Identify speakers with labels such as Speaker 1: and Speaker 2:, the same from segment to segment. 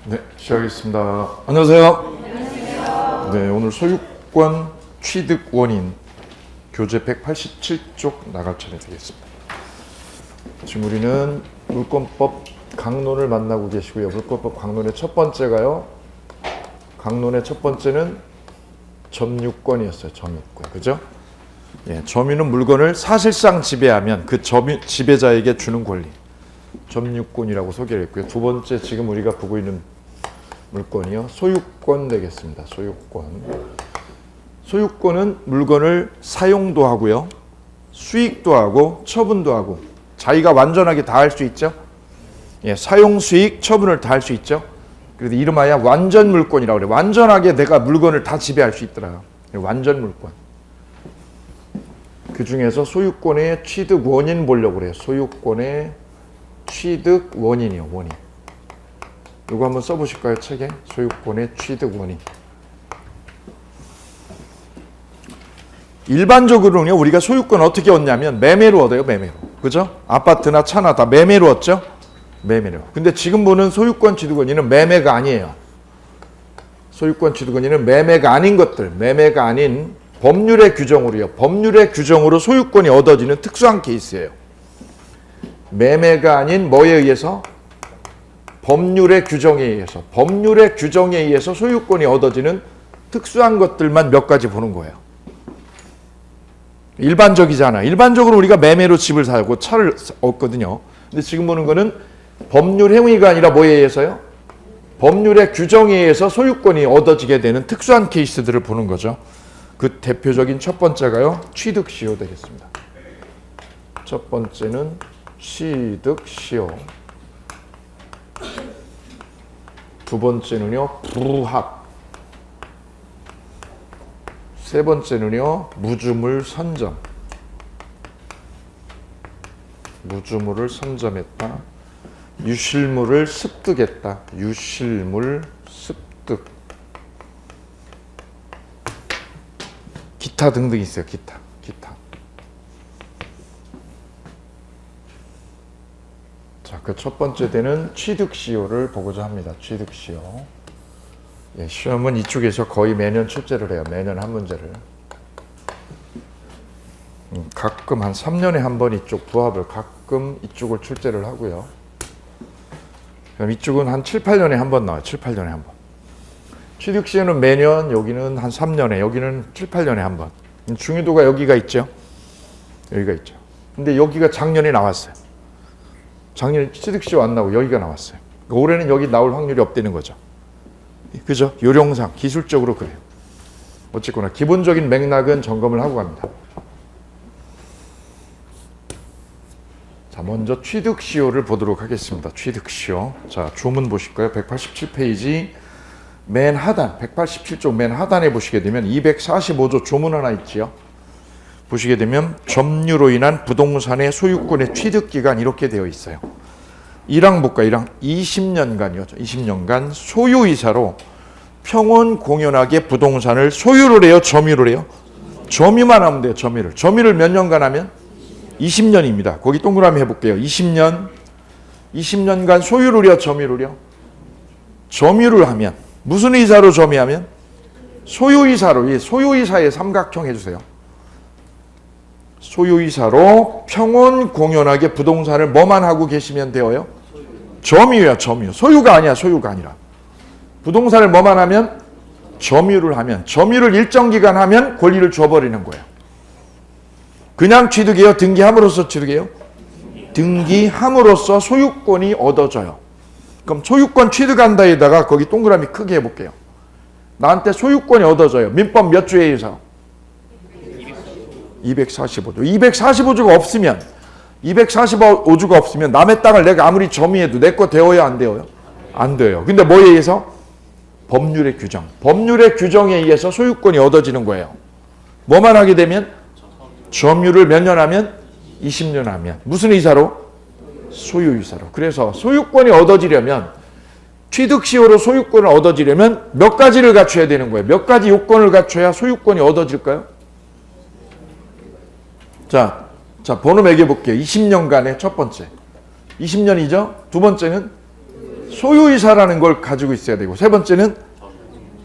Speaker 1: 네, 시작하겠습니다. 안녕하세요. 네, 오늘 소유권 취득 원인 교재 187쪽 나갈 차례 되겠습니다. 지금 우리는 물권법 강론을 만나고 계시고요. 물권법 강론의 첫 번째가요. 강론의 첫 번째는 점유권이었어요. 점유권. 그죠? 예, 점유는 물건을 사실상 지배하면 그 지배자에게 주는 권리. 점유권이라고 소개를 했고요. 두 번째 지금 우리가 보고 있는 물건이요. 소유권 되겠습니다. 소유권. 소유권은 물건을 사용도 하고요. 수익도 하고 처분도 하고 자기가 완전하게 다 할 수 있죠. 예, 사용, 수익, 처분을 다 할 수 있죠. 그래서 이름하여 완전 물권이라고 그래요. 완전하게 내가 물건을 다 지배할 수 있더라. 완전 물권. 그 중에서 소유권의 취득 원인 보려고 그래요. 소유권의 취득 원인이요. 원인. 이거 한번 써보실까요? 책에. 소유권의 취득 원인. 일반적으로는요. 우리가 소유권 어떻게 얻냐면 매매로 얻어요. 매매로. 그죠? 아파트나 차나 다 매매로 얻죠? 매매로. 근데 지금 보는 소유권 취득 원인은 매매가 아니에요. 소유권 취득 원인은 매매가 아닌 것들. 매매가 아닌 법률의 규정으로요. 법률의 규정으로 소유권이 얻어지는 특수한 케이스예요. 매매가 아닌 뭐에 의해서? 법률의 규정에 의해서. 법률의 규정에 의해서 소유권이 얻어지는 특수한 것들만 몇 가지 보는 거예요. 일반적이잖아. 일반적으로 우리가 매매로 집을 사고 차를 얻거든요. 근데 지금 보는 거는 법률 행위가 아니라 뭐에 의해서요? 법률의 규정에 의해서 소유권이 얻어지게 되는 특수한 케이스들을 보는 거죠. 그 대표적인 첫 번째가요. 취득시효 되겠습니다. 첫 번째는 취득시효. 두 번째는요. 부합. 세 번째는요. 무주물 선점. 무주물을 선점했다. 유실물을 습득했다. 유실물 습득. 기타 등등 있어요. 기타. 자, 그 첫 번째 되는 취득시효를 보고자 합니다. 취득시효. 예, 시험은 이쪽에서 거의 매년 출제를 해요. 매년 한 문제를. 가끔 한 3년에 한 번 이쪽 부합을 가끔 이쪽을 출제를 하고요. 그럼 이쪽은 한 7, 8년에 한 번 나와요. 7, 8년에 한 번. 취득시효는 매년, 여기는 한 3년에, 여기는 7, 8년에 한 번. 중요도가 여기가 있죠. 여기가 있죠. 근데 여기가 작년에 나왔어요. 작년에 취득시효 안 나오고 여기가 나왔어요. 올해는 여기 나올 확률이 없다는 거죠. 그죠? 요령상, 기술적으로 그래요. 어쨌거나 기본적인 맥락은 점검을 하고 갑니다. 자, 먼저 취득시효를 보도록 하겠습니다. 취득시효. 자, 조문 보실까요? 187페이지 맨 하단, 187쪽 맨 하단에 보시게 되면 245조 조문 하나 있지요. 보시게 되면 점유로 인한 부동산의 소유권의 취득기간 이렇게 되어 있어요. 1항 볼까요? 1항 20년간이요. 20년간 소유이사로 평온 공연하게 부동산을 소유를 해요? 점유를 해요? 점유만 하면 돼요. 점유를. 점유를 몇 년간 하면? 20년입니다. 거기 동그라미 해볼게요. 20년간 소유를 해요? 점유를 해요? 점유를 하면 무슨 이사로 점유하면? 소유이사로. 이 소유이사의 삼각형 해주세요. 소유이사로 평온 공연하게 부동산을 뭐만 하고 계시면 되어요? 점유야, 점유. 소유가 아니야, 소유가 아니라. 부동산을 뭐만 하면? 점유를 하면. 점유를 일정 기간 하면 권리를 줘버리는 거예요. 그냥 취득이에요? 등기함으로써 취득이에요? 등기함으로써 소유권이 얻어져요. 그럼 소유권 취득한다에다가 거기 동그라미 크게 해볼게요. 나한테 소유권이 얻어져요. 민법 몇 조에 의해서? 245조. 245조가 없으면 245조가 없으면 남의 땅을 내가 아무리 점유해도 내 거 되어요? 안 되어요? 안 돼요. 근데 뭐에 의해서? 법률의 규정. 법률의 규정에 의해서 소유권이 얻어지는 거예요. 뭐만 하게 되면? 점유를 몇 년 하면? 20년 하면. 무슨 의사로? 소유이사로. 그래서 소유권이 얻어지려면 취득시효로 소유권을 얻어지려면 몇 가지를 갖춰야 되는 거예요. 몇 가지 요건을 갖춰야 소유권이 얻어질까요? 자, 번호 매겨볼게요. 20년간의 첫 번째. 20년이죠? 두 번째는 소유이사라는 걸 가지고 있어야 되고, 세 번째는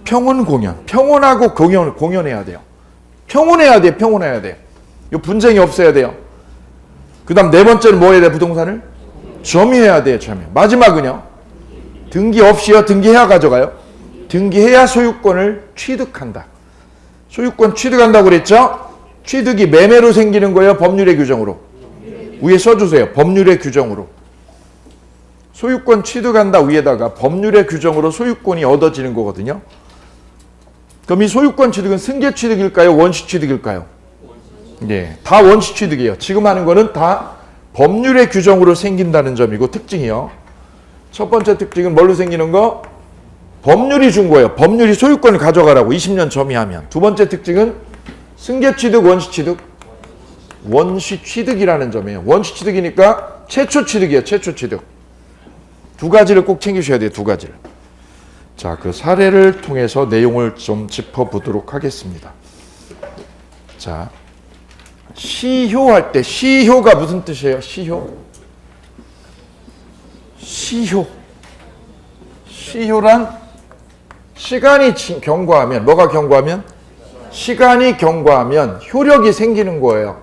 Speaker 1: 평온 공연. 평온하고 공연해야 돼요. 평온해야 돼요. 평온해야 돼요. 이 분쟁이 없어야 돼요. 그 다음 네 번째는 뭐 해야 돼? 부동산을 점유해야 돼요. 점유. 마지막은요, 등기 없이요, 등기해야 가져가요. 등기해야 소유권을 취득한다. 소유권 취득한다고 그랬죠? 취득이 매매로 생기는 거예요, 법률의 규정으로? 위에 써주세요. 법률의 규정으로. 소유권 취득한다 위에다가 법률의 규정으로 소유권이 얻어지는 거거든요. 그럼 이 소유권 취득은 승계 취득일까요? 원시 취득일까요? 네, 다 원시 취득이에요. 지금 하는 거는 다 법률의 규정으로 생긴다는 점이고, 특징이요. 첫 번째 특징은 뭘로 생기는 거? 법률이 준 거예요. 법률이 소유권을 가져가라고 20년 점유하면. 두 번째 특징은 승계 취득, 원시 취득? 원시 취득이라는 점이에요. 원시 취득이니까 최초 취득이에요. 최초 취득. 두 가지를 꼭 챙기셔야 돼요. 두 가지를. 자, 그 사례를 통해서 내용을 좀 짚어보도록 하겠습니다. 자, 시효할 때, 시효가 무슨 뜻이에요? 시효? 시효란 시간이 경과하면, 뭐가 경과하면? 시간이 경과하면 효력이 생기는 거예요.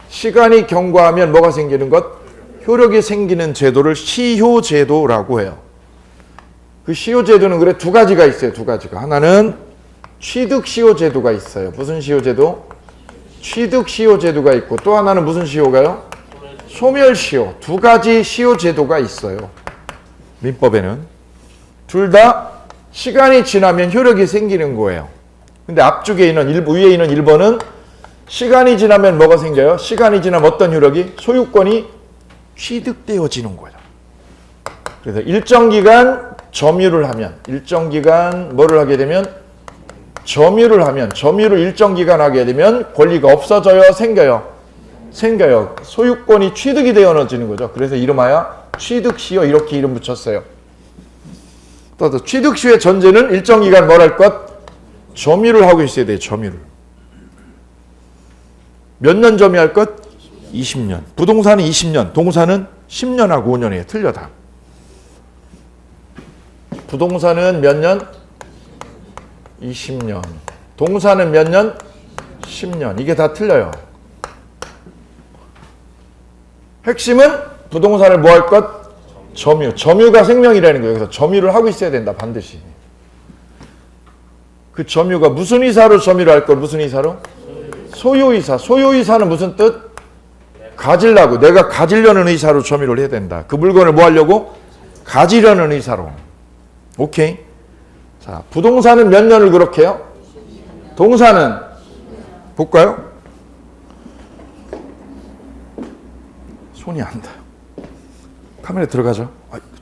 Speaker 1: 시간이 경과하면 뭐가 생기는 것? 효력이 생기는 제도를 시효제도라고 해요. 그 시효제도는 그래 두 가지가 있어요. 두 가지가. 하나는 취득시효제도가 있어요. 무슨 시효제도? 취득시효제도가 있고, 또 하나는 무슨 시효가요? 소멸시효. 두 가지 시효제도가 있어요. 민법에는. 둘 다 시간이 지나면 효력이 생기는 거예요. 근데 앞쪽에 있는 위에 있는 1번은 시간이 지나면 뭐가 생겨요? 시간이 지나면 어떤 효력이? 소유권이 취득되어지는 거예요. 그래서 일정 기간 점유를 하면, 일정 기간 뭐를 하게 되면? 점유를 하면, 점유를 일정 기간 하게 되면 권리가 없어져요? 생겨요? 생겨요. 소유권이 취득이 되어지는 거죠. 그래서 이름하여 취득시효, 이렇게 이름 붙였어요. 또 취득시효의 전제는 일정 기간 뭘 할 것? 점유를 하고 있어야 돼요. 점유를. 몇 년 점유할 것? 20년. 부동산은 20년, 동산은 10년하고 5년이에요. 틀려 다. 부동산은 몇 년? 20년. 동산은 몇 년? 10년. 이게 다 틀려요. 핵심은 부동산을 뭐 할 것? 점유. 점유가 생명이라는 거예요. 그래서 점유를 하고 있어야 된다. 반드시. 그 점유가 무슨 이사로 점유를 할 걸? 무슨 이사로? 소유이사. 소유이사는 무슨 뜻? 가지려고. 내가 가지려는 의사로 점유를 해야 된다. 그 물건을 뭐 하려고? 가지려는 의사로. 오케이. 자, 부동산은 몇 년을 그렇게 해요? 동산은 볼까요? 손이 안 닿아요. 카메라에 들어가죠.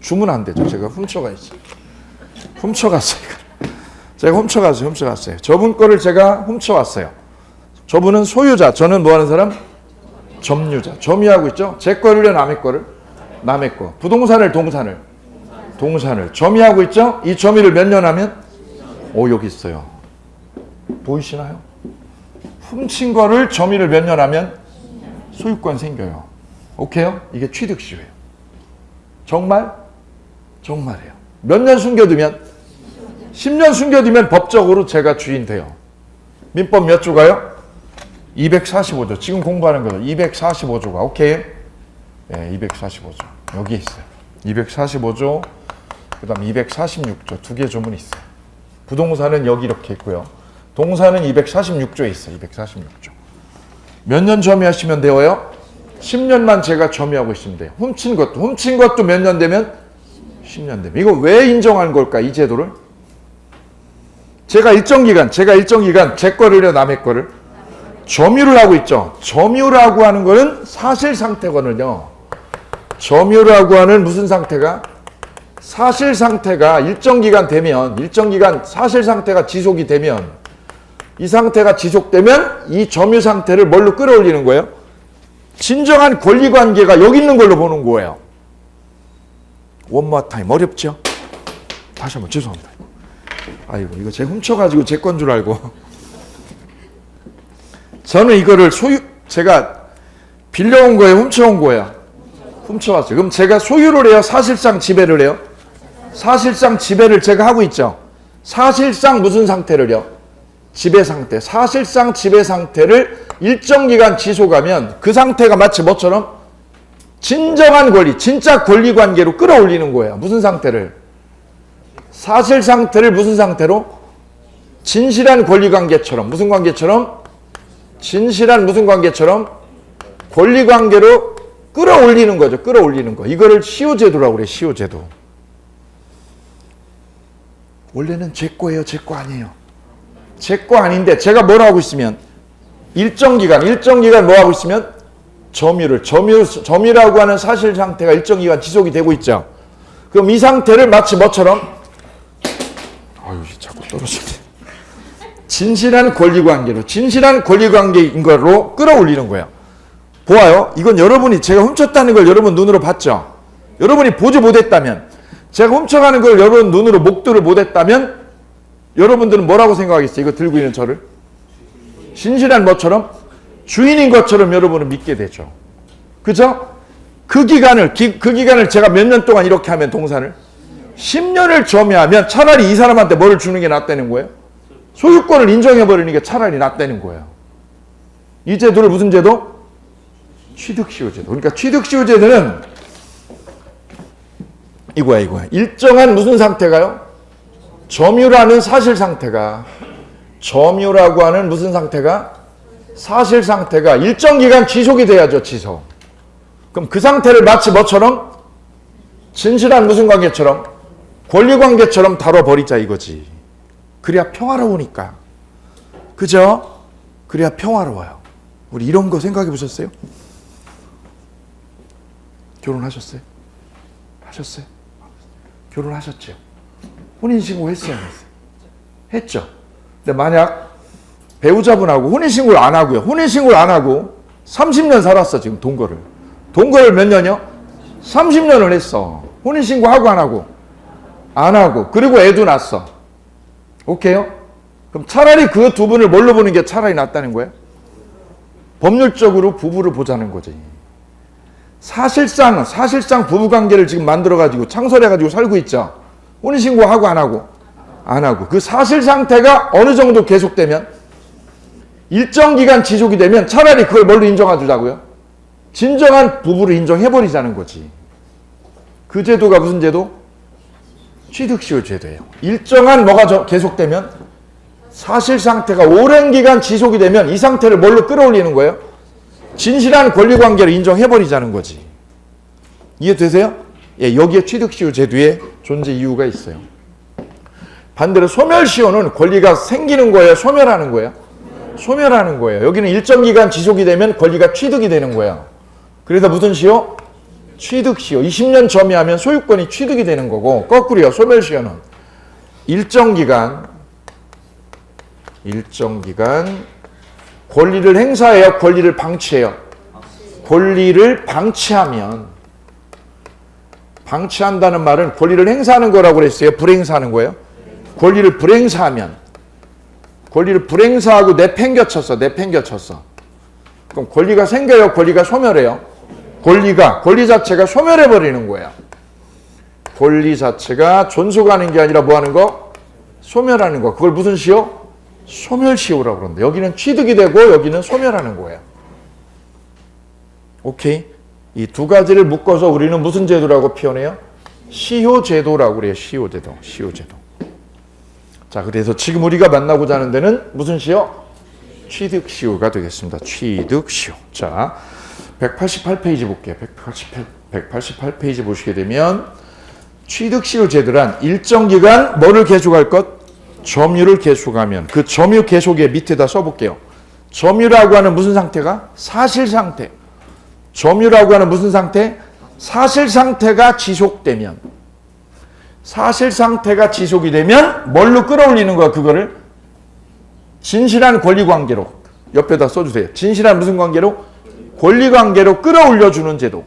Speaker 1: 주문 안 되죠. 제가 훔쳐가 있어요. 훔쳐갔어요. 제가 훔쳐갔어요. 저분 거를 제가 훔쳐왔어요. 저분은 소유자, 저는 뭐 하는 사람? 점유자. 점유하고 있죠. 제 거를요, 남의 거를? 남의 거. 부동산을, 동산을 점유하고 있죠. 이 점유를 몇 년 하면? 여기 있어요. 보이시나요? 훔친 거를 점유를 몇 년 하면? 소유권 생겨요. 오케이요? 이게 취득시효예요. 정말? 정말이에요. 몇 년 숨겨두면? 10년 숨겨두면 법적으로 제가 주인 돼요. 민법 몇 조가요? 245조. 지금 공부하는 거죠. 245조가. 오케이? 네, 245조. 여기 있어요. 245조, 그 다음 246조. 두 개 조문이 있어요. 부동산은 여기 이렇게 있고요. 동산은 246조에 있어요. 246조. 몇 년 점유하시면 되어요? 10년만 제가 점유하고 있으면 돼요. 훔친 것도 몇 년 되면? 10년 되면. 이거 왜 인정한 걸까? 이 제도를? 제가 일정 기간 제 거를요, 남의 거를 점유를 하고 있죠. 점유라고 하는 거는 사실 상태거든요. 점유라고 하는 무슨 상태가? 사실 상태가 일정 기간 사실 상태가 지속이 되면, 이 상태가 지속되면 이 점유 상태를 뭘로 끌어올리는 거예요? 진정한 권리관계가 여기 있는 걸로 보는 거예요. One more time. 어렵죠? 다시 한번 죄송합니다. 아이고, 이거 제가 훔쳐가지고 제 건 줄 알고. 저는 이거를 제가 빌려온 거예요? 훔쳐온 거예요? 훔쳐왔어요. 그럼 제가 소유를 해요? 사실상 지배를 해요? 사실상 지배를 제가 하고 있죠. 사실상 무슨 상태를요? 지배 상태. 사실상 지배 상태를 일정 기간 지속하면 그 상태가 마치 뭐처럼? 진정한 권리, 진짜 권리 관계로 끌어올리는 거예요. 무슨 상태를? 사실 상태를 무슨 상태로? 진실한 권리 관계처럼. 무슨 관계처럼? 진실한 무슨 관계처럼? 권리 관계로 끌어올리는 거죠. 끌어올리는 거. 이거를 시효제도라고 그래요. 시효제도. 원래는 제 거예요. 제 거 아니에요. 제 거 아닌데 제가 뭘 하고 있으면 일정 기간 뭐 하고 있으면 점유라고 하는 사실 상태가 일정 기간 지속이 되고 있죠. 그럼 이 상태를 마치 뭐처럼? 아유, 자꾸 떨어지네. 진실한 권리관계로, 진실한 권리관계인 걸로 끌어올리는 거예요. 보아요. 이건 여러분이 제가 훔쳤다는 걸 여러분 눈으로 봤죠. 여러분이 보지 못했다면, 제가 훔쳐가는 걸 여러분 눈으로 목도를 못했다면, 여러분들은 뭐라고 생각하겠어요? 이거 들고 있는 저를? 진실한 뭐처럼? 주인인 것처럼 여러분은 믿게 되죠. 그죠? 그 기간을 제가 몇 년 동안 이렇게 하면 동산을 10년을 점유하면 차라리 이 사람한테 뭐를 주는 게 낫다는 거예요? 소유권을 인정해버리는 게 차라리 낫다는 거예요. 이 제도를 무슨 제도? 취득시효제도. 그러니까 취득시효제도는 이거야. 일정한 무슨 상태가요? 점유라는 사실 상태가, 점유라고 하는 무슨 상태가? 사실 상태가 일정 기간 지속이 돼야죠. 지속. 그럼 그 상태를 마치 뭐처럼? 진실한 무슨 관계처럼? 권리 관계처럼 다뤄버리자 이거지. 그래야 평화로우니까. 그죠? 그래야 평화로워요. 우리 이런 거 생각해 보셨어요? 결혼하셨어요? 하셨어요? 결혼하셨죠? 혼인신고 했어요? 안 했어요? 했죠? 근데 만약 배우자분하고 혼인신고를 안 하고요. 혼인신고를 안 하고 30년 살았어, 지금 동거를. 동거를 몇 년이요? 30년을 했어. 혼인신고하고 안 하고? 안 하고. 그리고 애도 낳았어. 오케이요? 그럼 차라리 그 두 분을 뭘로 보는 게 차라리 낫다는 거예요? 법률적으로 부부를 보자는 거지. 사실상 부부관계를 지금 만들어가지고 창설해가지고 살고 있죠. 혼인신고하고 안 하고? 안 하고. 그 사실 상태가 어느 정도 계속되면 일정 기간 지속이 되면 차라리 그걸 뭘로 인정해 주자고요? 진정한 부부를 인정해버리자는 거지. 그 제도가 무슨 제도? 취득시효 제도예요. 일정한 뭐가 계속되면 사실 상태가 오랜 기간 지속이 되면 이 상태를 뭘로 끌어올리는 거예요? 진실한 권리관계를 인정해버리자는 거지. 이해되세요? 예, 여기에 취득시효 제도의 존재 이유가 있어요. 반대로 소멸시효는 권리가 생기는 거예요? 소멸하는 거예요? 소멸하는 거예요. 여기는 일정 기간 지속이 되면 권리가 취득이 되는 거예요. 그래서 무슨 시효? 취득시효. 20년 점유하면 소유권이 취득이 되는 거고, 거꾸로요. 소멸시효는 일정 기간 권리를 행사해요? 권리를 방치해요? 권리를 방치한다는 말은 권리를 행사하는 거라고 그랬어요? 불행사하는 거예요? 권리를 불행사하고 내팽겨쳤어. 그럼 권리가 생겨요? 권리가 소멸해요? 권리 자체가 소멸해버리는 거예요. 권리 자체가 존속하는 게 아니라 뭐 하는 거? 소멸하는 거. 그걸 무슨 시효? 소멸시효라고 그러는데 여기는 취득이 되고 여기는 소멸하는 거예요. 오케이? 이 두 가지를 묶어서 우리는 무슨 제도라고 표현해요? 시효제도라고 그래요. 시효제도. 자, 그래서 지금 우리가 만나고자 하는 데는 무슨 시효? 취득시효가 되겠습니다. 취득시효. 자, 188페이지 볼게요. 188페이지 보시게 되면 취득시효 제도란 일정 기간 뭐를 계속할 것? 점유를 계속하면 그 점유 계속의 밑에다 써볼게요. 점유라고 하는 무슨 상태가? 사실 상태. 점유라고 하는 무슨 상태? 사실 상태가 지속되면, 사실 상태가 지속이 되면 뭘로 끌어올리는 거야? 그거를 진실한 권리 관계로 옆에다 써주세요. 진실한 무슨 관계로? 권리 관계로 끌어올려주는 제도.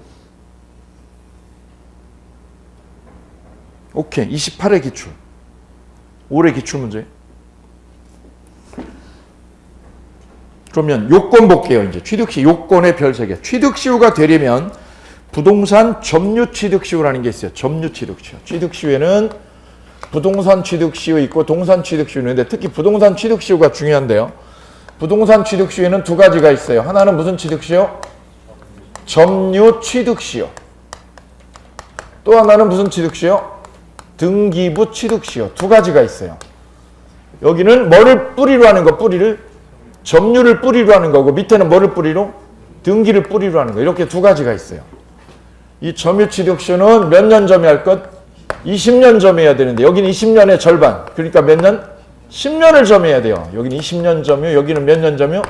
Speaker 1: 오케이. 28회 기출. 올해 기출 문제. 그러면 요건 볼게요. 이제 취득시 요건의 별 3개. 취득시효가 되려면 부동산 점유취득시효라는 게 있어요. 점유취득시효. 취득시효에는 부동산 취득시효 있고 동산 취득시효 있는데 특히 부동산 취득시효가 중요한데요. 부동산 취득시효에는 두 가지가 있어요. 하나는 무슨 취득시효? 점유취득시효. 또 하나는 무슨 취득시효? 등기부 취득시효. 두 가지가 있어요. 여기는 뭐를 뿌리로 하는 거, 뿌리를? 점유를 뿌리로 하는 거고 밑에는 뭐를 뿌리로? 등기를 뿌리로 하는 거. 이렇게 두 가지가 있어요. 이 점유취득시효는 몇 년 점유할 것? 20년 점유해야 되는데 여기는 20년의 절반. 그러니까 몇 년? 10년을 점유해야 돼요. 여기는 20년 점유, 여기는 몇 년 점유?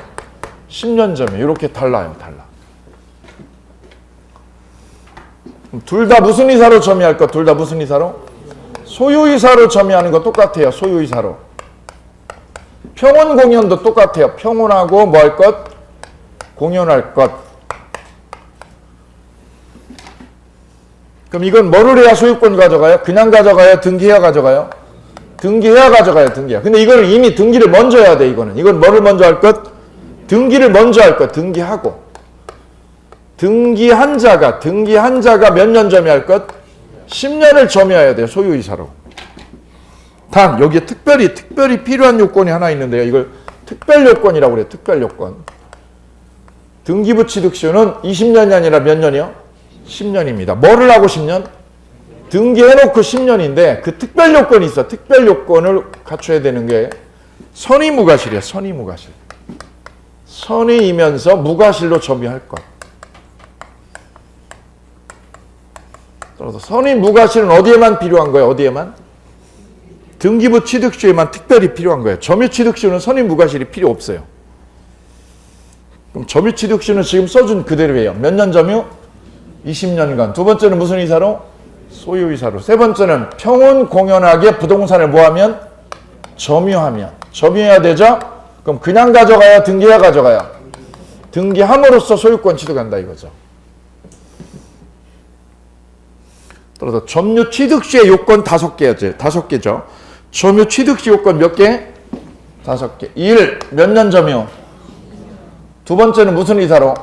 Speaker 1: 10년 점유. 이렇게 달라요. 달라. 둘 다 무슨 이사로 점유할 것? 둘 다 무슨 이사로? 소유이사로 점유하는 거 똑같아요. 소유이사로. 평온 공연도 똑같아요. 평온하고 뭐 할 것? 공연할 것. 그럼 이건 뭐를 해야 소유권 가져가요? 그냥 가져가요? 등기해야 가져가요? 등기해야 가져가요. 등기해야. 근데 이거는 이미 등기를 먼저 해야 돼. 이거는. 이건 뭐를 먼저 할 것? 등기를 먼저 할 것. 등기하고. 등기한 자가 몇 년 점유할 것? 10년을 점유해야 돼요. 소유이사로. 단 여기에 특별히 필요한 요건이 하나 있는데요. 이걸 특별요건이라고 그래요. 특별요건. 등기부 취득시효는 20년이 아니라 몇 년이요? 10년입니다. 뭐를 하고 10년? 등기해놓고 10년인데 그 특별요건이 있어. 특별요건을 갖춰야 되는 게 선의무과실이야. 선의무과실. 선의이면서 무과실로 점유할 것. 따라서 선의무과실은 어디에만 필요한 거예요? 어디에만? 등기부 취득시효에만 특별히 필요한 거예요. 점유취득시효는 선의무과실이 필요 없어요. 그럼 점유취득시효는 지금 써준 그대로예요. 몇 년 점유? 20년간. 두 번째는 무슨 이사로? 소유이사로. 세 번째는 평온 공연하게 부동산을 뭐하면? 점유하면. 점유해야 되죠? 그럼 그냥 가져가야 등기해야 가져가야? 등기함으로써 소유권 취득한다 이거죠. 따라서 점유 취득시의 요건 5개죠. 점유 취득시 요건 몇 개? 5개. 1. 몇 년 점유? 두 번째는 무슨 이사로?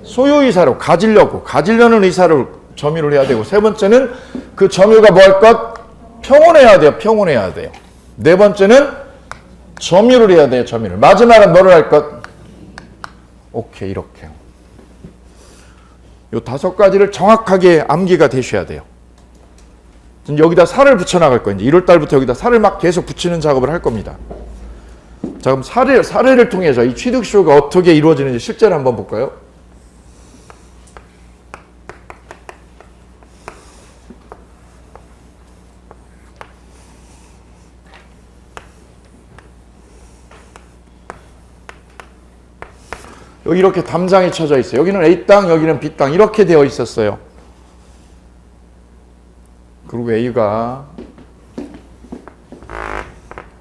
Speaker 1: 소유이사로. 가지려는 이사를 점유를 해야 되고 세 번째는 그 점유가 뭐 할 것? 평온해야 돼요. 평온해야 돼요. 네 번째는 점유를 해야 돼요. 점유를. 마지막은 뭐를 할 것? 오케이. 이렇게. 요 5가지를 정확하게 암기가 되셔야 돼요. 여기다 살을 붙여나갈 거예요. 이제 1월 달부터 여기다 살을 막 계속 붙이는 작업을 할 겁니다. 자, 그럼 사례를 통해서 이 취득시효가 어떻게 이루어지는지 실제로 한번 볼까요? 여기 이렇게 담장이 쳐져 있어요. 여기는 A땅, 여기는 B땅 이렇게 되어 있었어요. 그리고 A가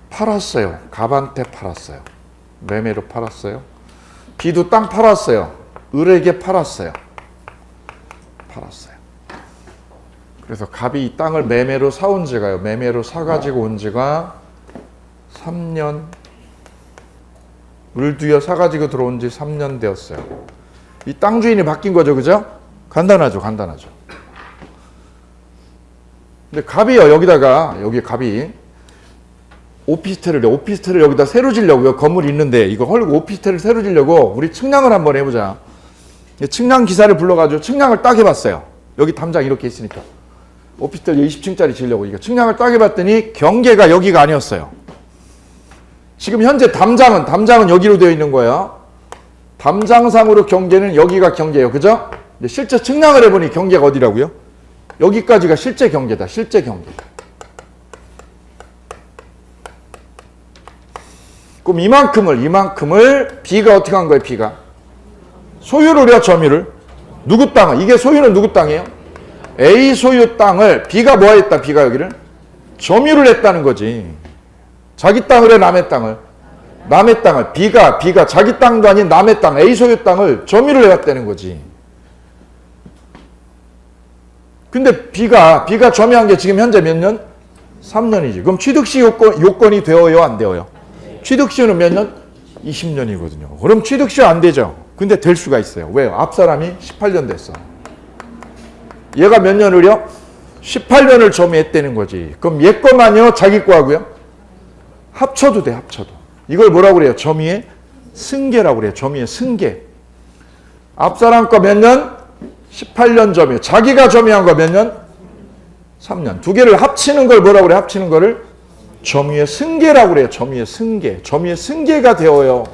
Speaker 1: 팔았어요. 갑한테 팔았어요. 매매로 팔았어요. B도 땅 팔았어요. 을에게 팔았어요. 그래서 갑이 이 땅을 매매로 사온 지가요. 매매로 사가지고 온 지가 3년. 을도요 사가지고 들어온 지 3년 되었어요. 이 땅 주인이 바뀐 거죠. 그죠? 간단하죠. 근데 갑이요. 여기 갑이 오피스텔을 여기다 새로 지려고요. 건물이 있는데 이거 헐고 오피스텔을 새로 지려고 우리 측량을 한번 해보자. 측량 기사를 불러가지고 측량을 딱 해봤어요. 여기 담장 이렇게 있으니까 오피스텔 20층짜리 지려고 이거 측량을 딱 해봤더니 경계가 여기가 아니었어요. 지금 현재 담장은 여기로 되어 있는 거예요. 담장상으로 경계는 여기가 경계예요. 그죠? 근데 실제 측량을 해보니 경계가 어디라고요? 여기까지가 실제 경계다. 실제 경계. 그럼 이만큼을 B가 어떻게 한 거예요? B가 소유를 해요. 점유를. 누구 땅을? 이게 소유는 누구 땅이에요? A 소유 땅을 B가 뭐 했다? B가 여기를 점유를 했다는 거지. 자기 땅을 해? 남의 땅을? 남의 땅을. B가 자기 땅도 아닌 남의 땅, A 소유 땅을 점유를 해왔다는 거지. 근데 B가 점유한 게 지금 현재 몇 년? 3년이지. 그럼 취득시 요건이 되어요? 안 되어요? 취득시효는 몇 년? 20년이거든요. 그럼 취득시효 안 되죠. 근데 될 수가 있어요. 왜요? 앞 사람이 18년 됐어. 얘가 몇 년을요? 18년을 점유했다는 거지. 그럼 얘 거만요, 자기 거하고요? 합쳐도 돼, 합쳐도. 이걸 뭐라고 그래요? 점유의 승계라고 그래요. 점유의 승계. 앞사람 거 몇 년? 18년 점유. 자기가 점유한 거 몇 년? 3년. 두 개를 합치는 걸 뭐라고 그래요? 합치는 거를 점유의 승계라고 그래요. 점유의 승계. 점유의 승계가 되어요.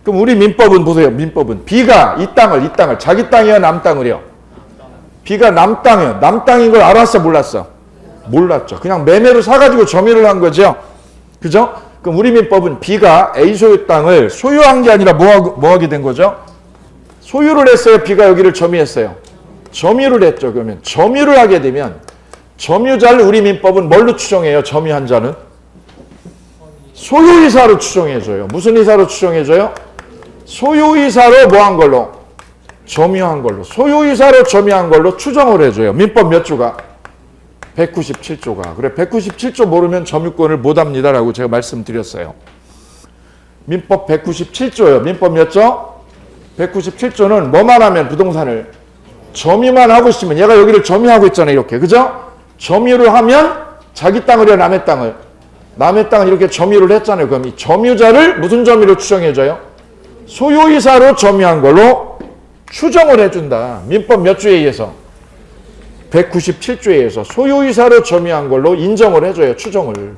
Speaker 1: 그럼 우리 민법은 보세요. 민법은 B가 이 땅을 자기 땅이요, 남 땅을요? B가 남 땅이요. 남 땅인 걸 알았어, 몰랐어? 몰랐죠. 그냥 매매로 사가지고 점유를 한 거죠. 그죠? 그럼 우리 민법은 B가 A 소유 땅을 소유한 게 아니라 뭐 하게 된 거죠? 소유를 했어요. B가 여기를 점유했어요. 점유를 했죠. 그러면 점유를 하게 되면 점유자를 우리 민법은 뭘로 추정해요? 점유한 자는? 소유이사로 추정해줘요. 무슨 이사로 추정해줘요? 소유이사로 뭐 한 걸로? 점유한 걸로. 소유이사로 점유한 걸로 추정을 해줘요. 민법 몇 조가? 197조가. 그래, 197조 모르면 점유권을 못합니다라고 제가 말씀드렸어요. 민법 197조예요. 민법 몇 조? 197조는 뭐만 하면 부동산을 점유만 하고 있으면 얘가 여기를 점유하고 있잖아요. 이렇게. 그죠? 점유를 하면 자기 땅을요, 남의 땅을. 남의 땅을 이렇게 점유를 했잖아요. 그럼 이 점유자를 무슨 점유로 추정해줘요? 소유이사로 점유한 걸로 추정을 해준다. 민법 몇 조에 의해서? 197조에 의해서 소유이사로 점유한 걸로 인정을 해줘요. 추정을.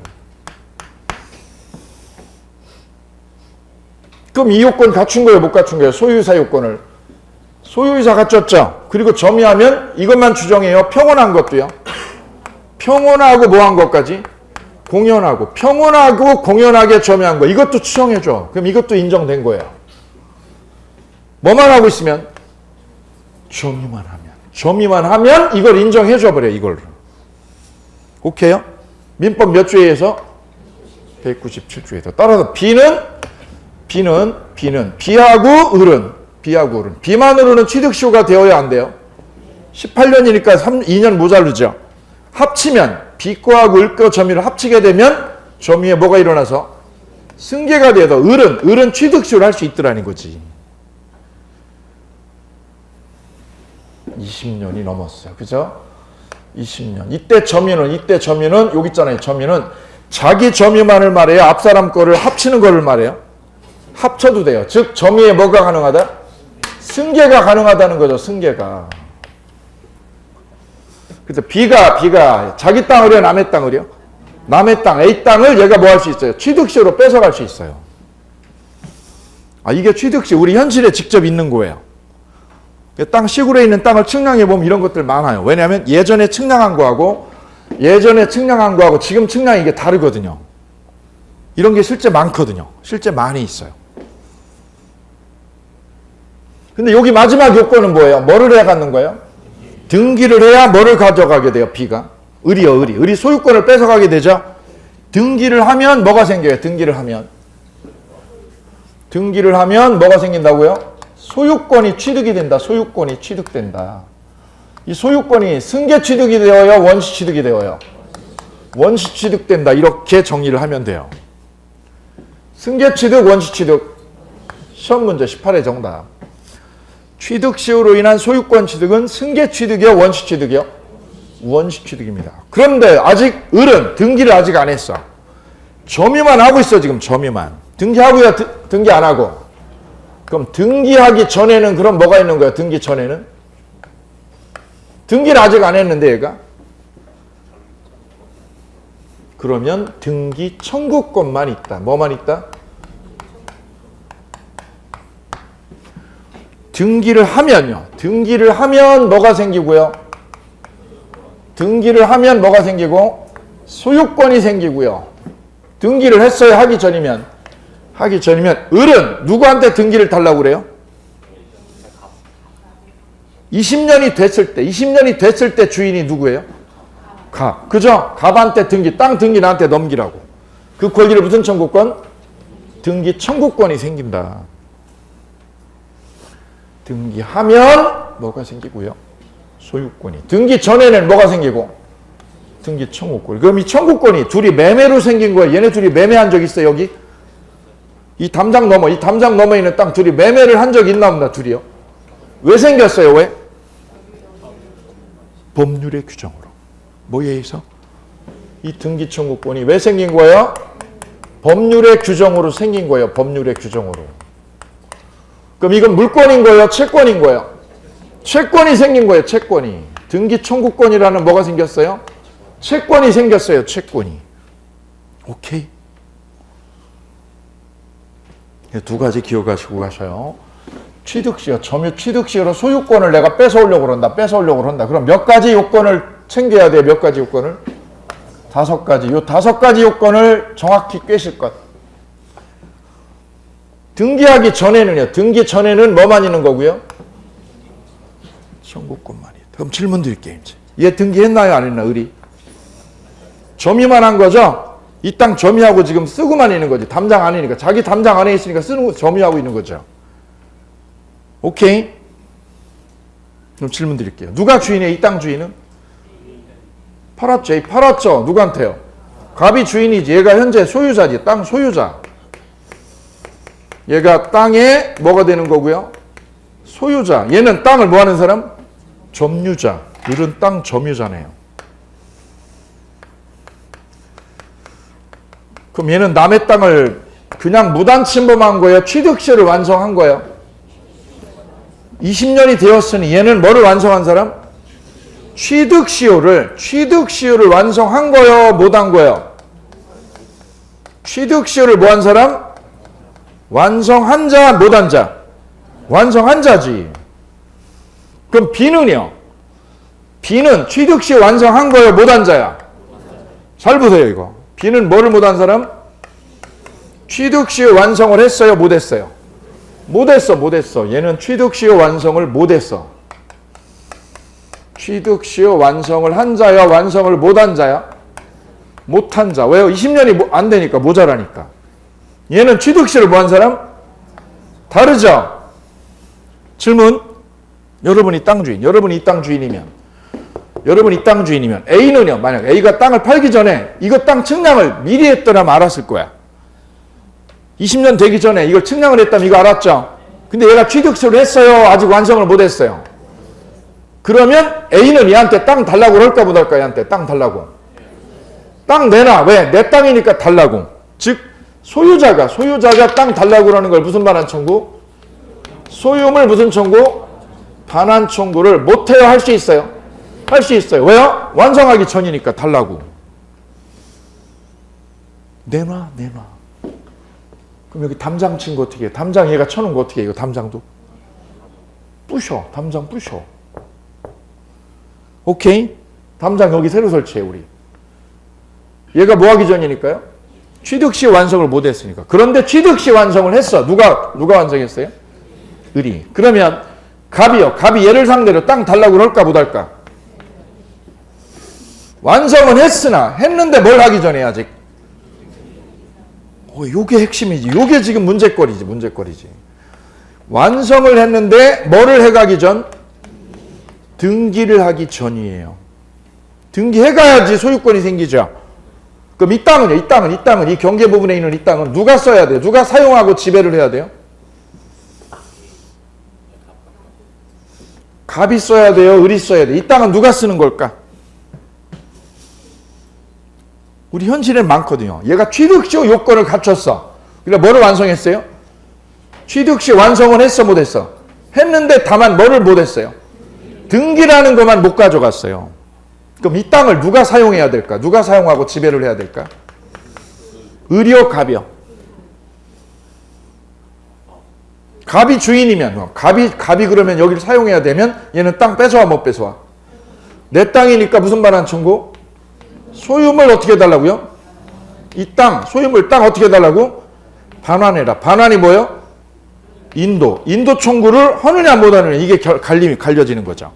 Speaker 1: 그럼 이 요건 갖춘 거예요? 못 갖춘 거예요? 소유이사 요건을. 소유이사 갖췄죠? 그리고 점유하면 이것만 추정해요. 평온한 것도요. 평온하고 뭐 한 것까지? 공연하고. 평온하고 공연하게 점유한 거. 이것도 추정해줘. 그럼 이것도 인정된 거예요. 뭐만 하고 있으면? 점유만 하면. 점유만 하면 이걸 인정해줘 버려요. 이걸. 오케이요? 민법 몇 조에 의해서? 197조에서. 따라서 B하고 을은. B만으로는 취득시효가 되어야 안 돼요. 18년이니까 2년 모자르죠. 합치면 B거하고 을거 점유를 합치게 되면 점유에 뭐가 일어나서? 승계가 돼서 을은 취득시효를 할 수 있더라는 거지. 20년이 넘었어요. 그죠? 20년. 이때 점유는 여기 있잖아요. 점유는 자기 점유만을 말해요. 앞사람 거를 합치는 거를 말해요. 합쳐도 돼요. 즉 점유에 뭐가 가능하다? 승계가 가능하다는 거죠. 승계가. 그래서 B가 자기 땅을요, 남의 땅을요? 남의 땅, A 땅을 얘가 뭐 할 수 있어요? 취득시효로 뺏어갈 수 있어요. 아, 이게 취득시 우리 현실에 직접 있는 거예요. 땅 시골에 있는 땅을 측량해 보면 이런 것들 많아요. 왜냐하면 예전에 측량한 거하고 지금 측량이 이게 다르거든요. 이런 게 실제 많거든요. 실제 많이 있어요. 근데 여기 마지막 요건은 뭐예요? 뭐를 해야 갖는 거예요? 등기를 해야 뭐를 가져가게 돼요? B가. 을이 소유권을 뺏어가게 되죠. 등기를 하면 뭐가 생겨요? 등기를 하면 뭐가 생긴다고요? 소유권이 취득이 된다. 소유권이 취득된다. 이 소유권이 승계 취득이 되어요? 원시 취득이 되어요? 원시 취득된다. 이렇게 정리를 하면 돼요. 승계 취득, 원시 취득. 시험 문제 18회 정답. 취득 시효로 인한 소유권 취득은 승계 취득이요? 원시 취득이요? 원시 취득입니다. 그런데 아직 을은 등기를 아직 안 했어. 점유만 하고 있어. 지금 점유만. 등기하고요? 등기 안 하고? 그럼 등기하기 전에는 그럼 뭐가 있는 거야? 등기 전에는? 등기를 아직 안 했는데 얘가? 그러면 등기 청구권만 있다. 뭐만 있다? 등기를 하면요. 등기를 하면 뭐가 생기고요? 등기를 하면 뭐가 생기고? 소유권이 생기고요. 등기를 했어요. 하기 전이면 을은 누구한테 등기를 달라고 그래요? 20년이 됐을 때 주인이 누구예요? 갑. 그죠? 갑한테 등기, 땅 등기 나한테 넘기라고. 그 권리를 무슨 청구권? 등기 청구권이 생긴다. 등기하면 뭐가 생기고요? 소유권이. 등기 전에는 뭐가 생기고? 등기 청구권. 그럼 이 청구권이 둘이 매매로 생긴 거예요. 얘네 둘이 매매한 적 있어요, 여기? 이 담장 너머에 있는 땅 둘이 매매를 한 적이 있나 없나 둘이요? 왜 생겼어요? 왜? 법률의 규정으로. 뭐에 의해서? 이 등기 청구권이 왜 생긴 거예요? 법률의 규정으로 생긴 거예요. 법률의 규정으로. 그럼 이건 물권인 거예요? 채권인 거예요? 채권이 생긴 거예요. 채권이. 등기 청구권이라는 뭐가 생겼어요? 채권이 생겼어요. 채권이. 오케이? 두 가지 기억하시고 가셔요. 취득시효, 점유 취득시효로 소유권을 내가 뺏어오려고 그런다. 그럼 몇 가지 요건을 챙겨야 돼요? 몇 가지 요건을? 5가지. 요 5가지 요건을 정확히 꿰실 것. 등기하기 전에는요. 등기 전에는 뭐만 있는 거고요? 청구권만 있다. 그럼 질문 드릴게요. 이제. 얘 등기했나요? 안 했나? 의리? 점유만 한 거죠? 이 땅 점유하고 지금 쓰고만 있는 거지. 담장 안이니까. 자기 담장 안에 있으니까 점유하고 있는 거죠. 오케이? 그럼 질문 드릴게요. 누가 주인이에요? 이 땅 주인은? 팔았죠. 팔았죠. 누구한테요? 갑이 주인이지. 얘가 현재 소유자지. 땅 소유자. 얘가 땅에 뭐가 되는 거고요? 소유자. 얘는 땅을 뭐 하는 사람? 점유자. 을은 땅 점유자네요. 그럼 얘는 남의 땅을 그냥 무단 침범한 거예요? 취득시효를 완성한 거예요? 20년이 되었으니 얘는 뭐를 완성한 사람? 취득시효를 완성한 거예요? 못한 거예요? 취득시효를 뭐 한 사람? 완성한 자, 못한 자? 완성한 자지. 그럼 B는요? B는 취득시효 완성한 거예요? 못한 자야? 잘 보세요 이거. B는 뭐를 못한 사람? 취득시효 완성을 했어요? 못했어요? 못했어. 얘는 취득시효 완성을 못했어. 취득시효 완성을 한 자야? 완성을 못한 자야? 못한 자. 왜요? 20년이 안 되니까, 모자라니까. 얘는 취득시효를 뭐 한 사람? 다르죠? 질문. 여러분이 이 땅 주인이면 A는요, 만약 A가 땅을 팔기 전에 이거 땅 측량을 미리 했더라면 알았을 거야. 20년 되기 전에 이걸 측량을 했다면 이거 알았죠? 근데 얘가 취득시효를 했어요? 아직 완성을 못 했어요? 그러면 A는 얘한테 땅 달라고 할까 못 할까? 얘한테 땅 달라고. 땅 내놔. 왜? 내 땅이니까 달라고. 즉 소유자가 땅 달라고 그러는 걸 무슨 반환 청구? 소유물 무슨 청구? 반환 청구를 못해요? 할 수 있어요? 할 수 있어요. 왜요? 완성하기 전이니까 달라고. 내놔. 그럼 여기 담장 친 거 어떻게 해? 담장 얘가 쳐놓은 거 어떻게 해? 이거 담장도 부셔. 담장 부셔. 오케이? 담장 여기 새로 설치해 우리. 얘가 뭐 하기 전이니까요? 취득시 완성을 못 했으니까. 그런데 취득시 완성을 했어. 누가 완성했어요? 을이. 그러면 갑이 얘를 상대로 땅 달라고 할까 못 할까? 완성은 했는데 뭘 하기 전에 아직? 요게 핵심이지. 요게 지금 문제거리지. 완성을 했는데 뭐를 해가기 전? 등기를 하기 전이에요. 등기해가야지 소유권이 생기죠. 그럼 이 땅은 이 경계 부분에 있는 이 땅은 누가 써야 돼요? 누가 사용하고 지배를 해야 돼요? 갑이 써야 돼요? 을이 써야 돼요? 이 땅은 누가 쓰는 걸까? 우리 현실엔 많거든요. 얘가 취득시효 요건을 갖췄어. 그러니까 뭐를 완성했어요? 취득시 완성을 했어, 못했어? 했는데 다만 뭐를 못했어요? 등기라는 것만 못 가져갔어요. 그럼 이 땅을 누가 사용해야 될까? 누가 사용하고 지배를 해야 될까? 을이요, 갑이요? 갑이 주인이면, 갑이 그러면 여기를 사용해야 되면 얘는 땅 뺏어와, 못 뺏어와? 내 땅이니까 무슨 반환 청구? 소유물 어떻게 해달라고요? 이 땅, 소유물 땅 어떻게 해달라고? 반환해라. 반환이 뭐예요? 인도 청구를 하느냐 못 하느냐 이게 갈려지는 거죠.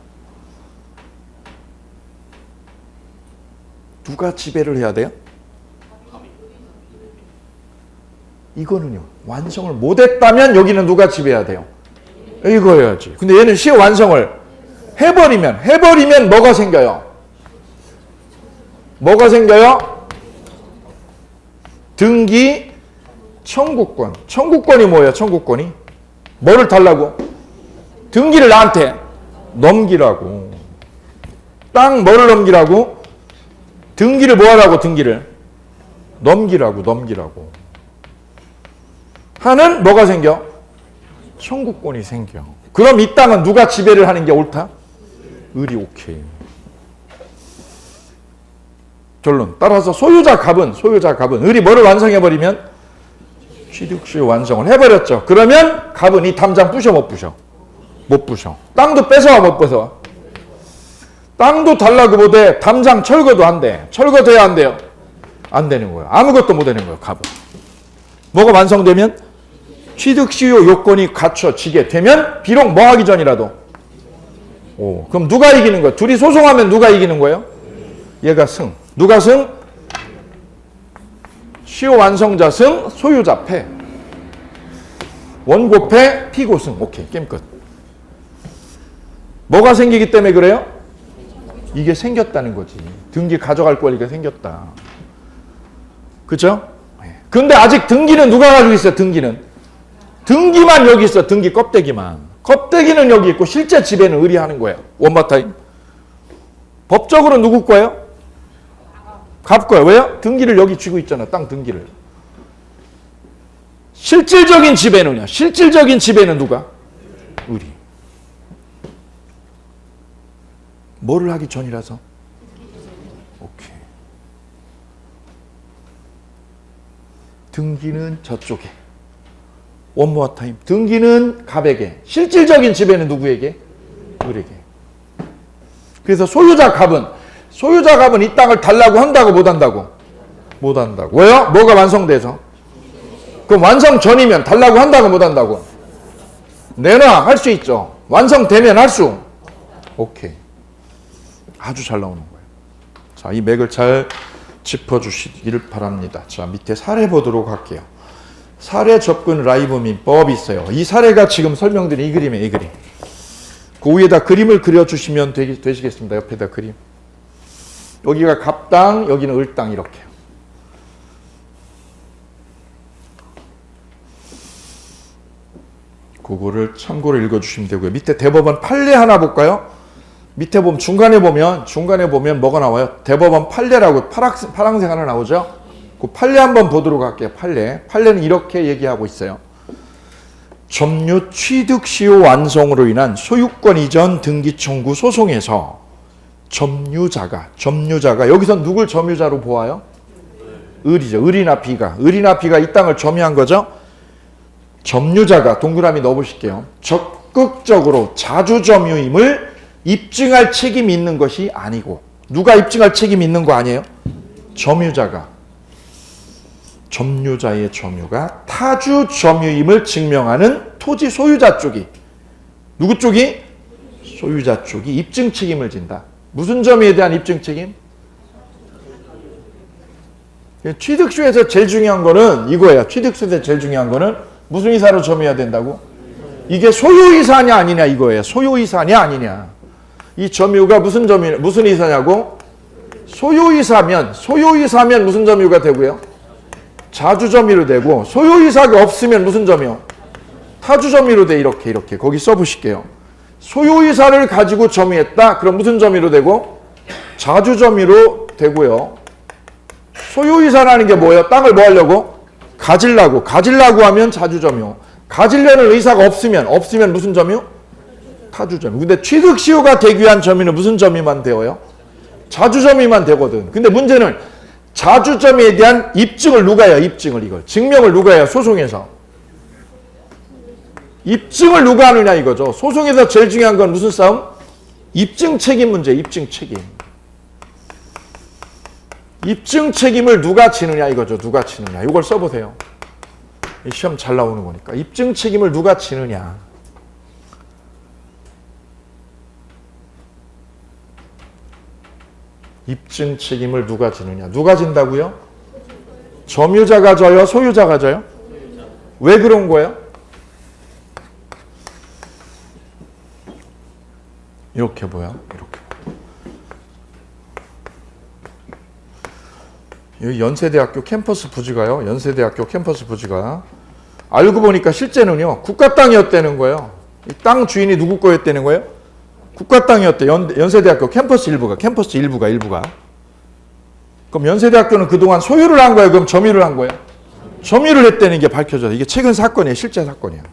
Speaker 1: 누가 지배를 해야 돼요? 이거는요. 완성을 못했다면 여기는 누가 지배해야 돼요? 이거 해야지. 근데 얘는 시효 완성을 해버리면 뭐가 생겨요? 등기 청구권. 청구권이 뭐예요? 청구권이? 뭐를 달라고? 등기를 나한테 넘기라고. 땅 뭐를 넘기라고? 등기를 뭐 하라고? 등기를 넘기라고. 하는 뭐가 생겨? 청구권이 생겨. 그럼 이 땅은 누가 지배를 하는 게 옳다? 을이 오케이. 결론. 따라서 소유자 갑은 을이 뭐를 완성해버리면 취득시효 완성을 해버렸죠. 그러면 갑은 이 담장 부셔 못 부셔? 못 부셔. 땅도 뺏어와 못 뺏어와? 땅도 달라고 못해. 담장 철거도 안 돼. 철거돼야 안 돼요? 안 되는 거예요. 아무것도 못 되는 거예요. 갑은. 뭐가 완성되면 취득시효 요건이 갖춰지게 되면 비록 뭐 하기 전이라도 그럼 누가 이기는 거야? 둘이 소송하면 누가 이기는 거예요? 얘가 승. 누가 승? 시효 완성자 승, 소유자 패. 원고 패, 피고 승. 오케이, 게임 끝. 뭐가 생기기 때문에 그래요? 이게 생겼다는 거지. 등기 가져갈 권리가 생겼다. 그죠? 근데 아직 등기는 누가 가지고 있어요? 등기만 여기 있어. 등기 껍데기만. 껍데기는 여기 있고 실제 지배는 을이 하는 거예요. 원바타임. 법적으로 누구 거예요? 갑 거예요. 왜요? 등기를 여기 쥐고 있잖아. 땅 등기를. 실질적인 지배는 누가? 을이. 뭐를 하기 전이라서? 오케이. 등기는 저쪽에. One more time. 등기는 갑에게. 실질적인 지배는 누구에게? 을에게. 그래서 소유자 갑은 이 땅을 달라고 한다고 못 한다고? 못 한다고. 왜요? 뭐가 완성돼서? 그럼 완성 전이면 달라고 한다고 못 한다고? 내놔. 할 수 있죠. 완성되면 할 수. 오케이. 아주 잘 나오는 거예요. 자, 이 맥을 잘 짚어주시길 바랍니다. 자, 밑에 사례 보도록 할게요. 사례 접근 라이브 민법이 있어요. 이 사례가 지금 설명드린 이 그림이에요. 이 그림. 그 위에다 그림을 그려주시면 되시겠습니다. 옆에다 그림. 여기가 갑땅, 여기는 을땅 이렇게. 그거를 참고로 읽어주시면 되고요. 밑에 대법원 판례 하나 볼까요? 밑에 보면 중간에 보면 뭐가 나와요? 대법원 판례라고 파랑색 하나 나오죠? 그 판례 한번 보도록 할게요. 판례는 이렇게 얘기하고 있어요. 점유 취득시효 완성으로 인한 소유권 이전 등기 청구 소송에서 점유자가 여기서 누굴 점유자로 보아요? 을이죠. 을이나 비가 이 땅을 점유한 거죠. 점유자가 동그라미 넣어보실게요. 적극적으로 자주점유임을 입증할 책임이 있는 것이 아니고 누가 입증할 책임이 있는 거 아니에요? 점유자의 점유가 타주 점유임을 증명하는 토지 소유자 쪽이 누구 쪽이? 소유자 쪽이 입증 책임을 진다. 무슨 점유에 대한 입증 책임? 취득시효에서 제일 중요한 거는 이거예요. 취득시효에서 제일 중요한 거는 무슨 이사로 점유해야 된다고? 이게 소유이사냐 아니냐 이거예요. 소유이사냐 아니냐. 이 점유가 무슨 이사냐고? 소유이사면 무슨 점유가 되고요? 자주점유로 되고 소유이사가 없으면 무슨 점유? 타주점유로 돼. 이렇게 거기 써보실게요. 소유이사를 가지고 점유했다. 그럼 무슨 점유로 되고? 자주점유로 되고요. 소유이사라는 게 뭐예요? 땅을 뭐 하려고? 가지려고 하면 자주점유. 가지려는 의사가 없으면 무슨 점유? 타주점유. 근데 취득시효가 되기 위한 점유는 무슨 점유만 되어요? 자주점유만 되거든. 근데 문제는 자주점유에 대한 입증을 누가 해요? 증명을 누가 해요? 소송에서. 입증을 누가 하느냐 이거죠. 소송에서 제일 중요한 건 무슨 싸움? 입증 책임 문제. 입증 책임을 누가 지느냐 이거죠. 누가 지느냐. 이걸 써보세요. 시험 잘 나오는 거니까. 입증 책임을 누가 지느냐. 입증 책임을 누가 지느냐. 누가 진다고요? 점유자가 져요? 소유자가 져요? 왜 그런 거예요? 이렇게 보여. 여기 연세대학교 캠퍼스 부지가요. 연세대학교 캠퍼스 부지가 알고 보니까 실제는요 국가 땅이었다는 거예요. 이 땅 주인이 누구 거였다는 거예요? 국가 땅이었대. 연세대학교 캠퍼스 일부가 그럼 연세대학교는 그동안 소유를 한 거예요? 그럼 점유를 한 거예요? 점유를 했다는 게 밝혀져요. 이게 최근 사건이에요. 실제 사건이에요.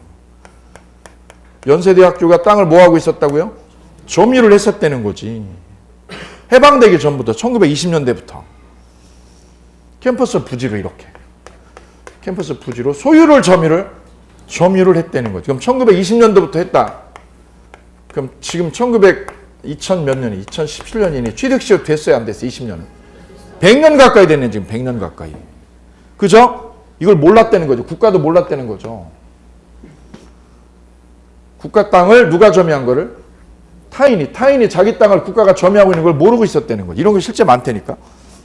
Speaker 1: 연세대학교가 땅을 뭐 하고 있었다고요? 점유를 했었다는 거지. 해방되기 전부터 1920년대부터 캠퍼스 부지로 이렇게 캠퍼스 부지로 소유를 점유를 했다는 거죠. 그럼 1920년도부터 했다. 그럼 지금 2000 몇 년이 2017년이니 취득시효 됐어요, 안 됐어요? 20년은 100년 가까이 됐네. 지금 100년 가까이. 그죠? 이걸 몰랐다는 거죠. 국가도 몰랐다는 거죠. 국가 땅을 누가 점유한 거를? 타인이 자기 땅을 국가가 점유하고 있는 걸 모르고 있었다는 거죠. 이런 거 실제 많다니까.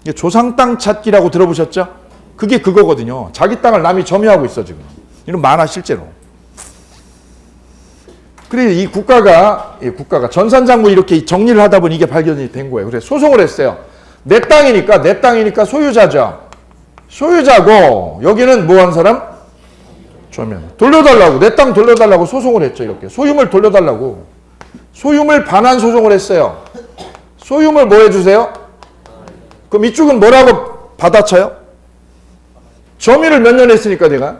Speaker 1: 이게 조상 땅 찾기라고 들어보셨죠? 그게 그거거든요. 자기 땅을 남이 점유하고 있어 지금. 이런 많아 실제로. 그래 이 국가가 전산장부 이렇게 정리를 하다 보니 이게 발견이 된 거예요. 그래서 소송을 했어요. 내 땅이니까 소유자죠. 소유자고 여기는 뭐 한 사람? 점유한. 돌려달라고 내 땅 돌려달라고 소송을 했죠. 이렇게 소유물 돌려달라고. 소유물 반환 소송을 했어요. 소유물 뭐 해주세요? 그럼 이쪽은 뭐라고 받아쳐요? 점유를 몇 년 했으니까 내가?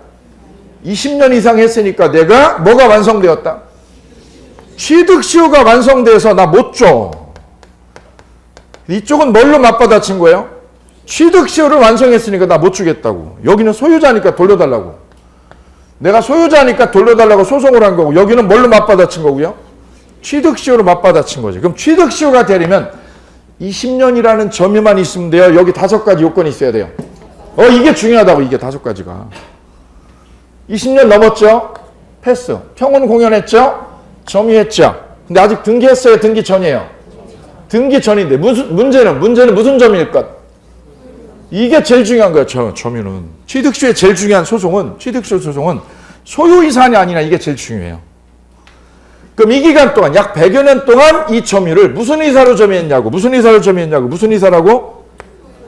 Speaker 1: 20년 이상 했으니까 내가 뭐가 완성되었다? 취득시효가 완성돼서 나 못 줘. 이쪽은 뭘로 맞받아친 거예요? 취득시효를 완성했으니까 나 못 주겠다고. 여기는 소유자니까 돌려달라고. 내가 소유자니까 돌려달라고 소송을 한 거고 여기는 뭘로 맞받아친 거고요? 취득시효로 맞받아친 거지. 그럼 취득시효가 되려면 20년이라는 점유만 있으면 돼요? 여기 5가지 요건이 있어야 돼요. 이게 중요하다고. 이게 5가지가. 20년 넘었죠? 패스. 평온 공연했죠? 점유했죠? 근데 아직 등기했어요? 등기 전이에요? 등기 전인데 문제는 무슨 점일 것? 이게 제일 중요한 거예요. 점유는. 취득시효의 제일 중요한 취득시효 소송은 소유이산이 아니라 이게 제일 중요해요. 그럼 이 기간 동안 약 100여 년 동안 이 점유를 무슨 이사로 점유했냐고. 무슨 이사라고?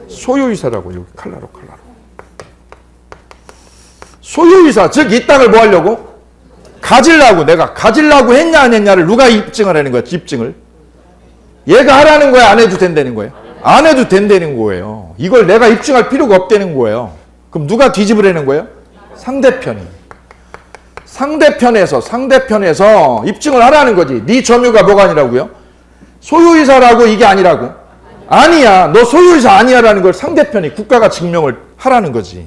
Speaker 1: 소유이사라고. 여기 칼라로. 소유이사, 즉 이 땅을 뭐 하려고? 내가 가지려고 했냐 안 했냐를 누가 입증을 하는 거야? 입증을. 얘가 하라는 거야? 안 해도 된다는 거예요? 안 해도 된다는 거예요. 이걸 내가 입증할 필요가 없다는 거예요. 그럼 누가 뒤집으라는 거예요? 상대편에서 입증을 하라는 거지. 네 점유가 뭐가 아니라고요? 소유이사라고 이게 아니라고? 아니야. 너 소유이사 아니야라는 걸 상대편이 국가가 증명을 하라는 거지.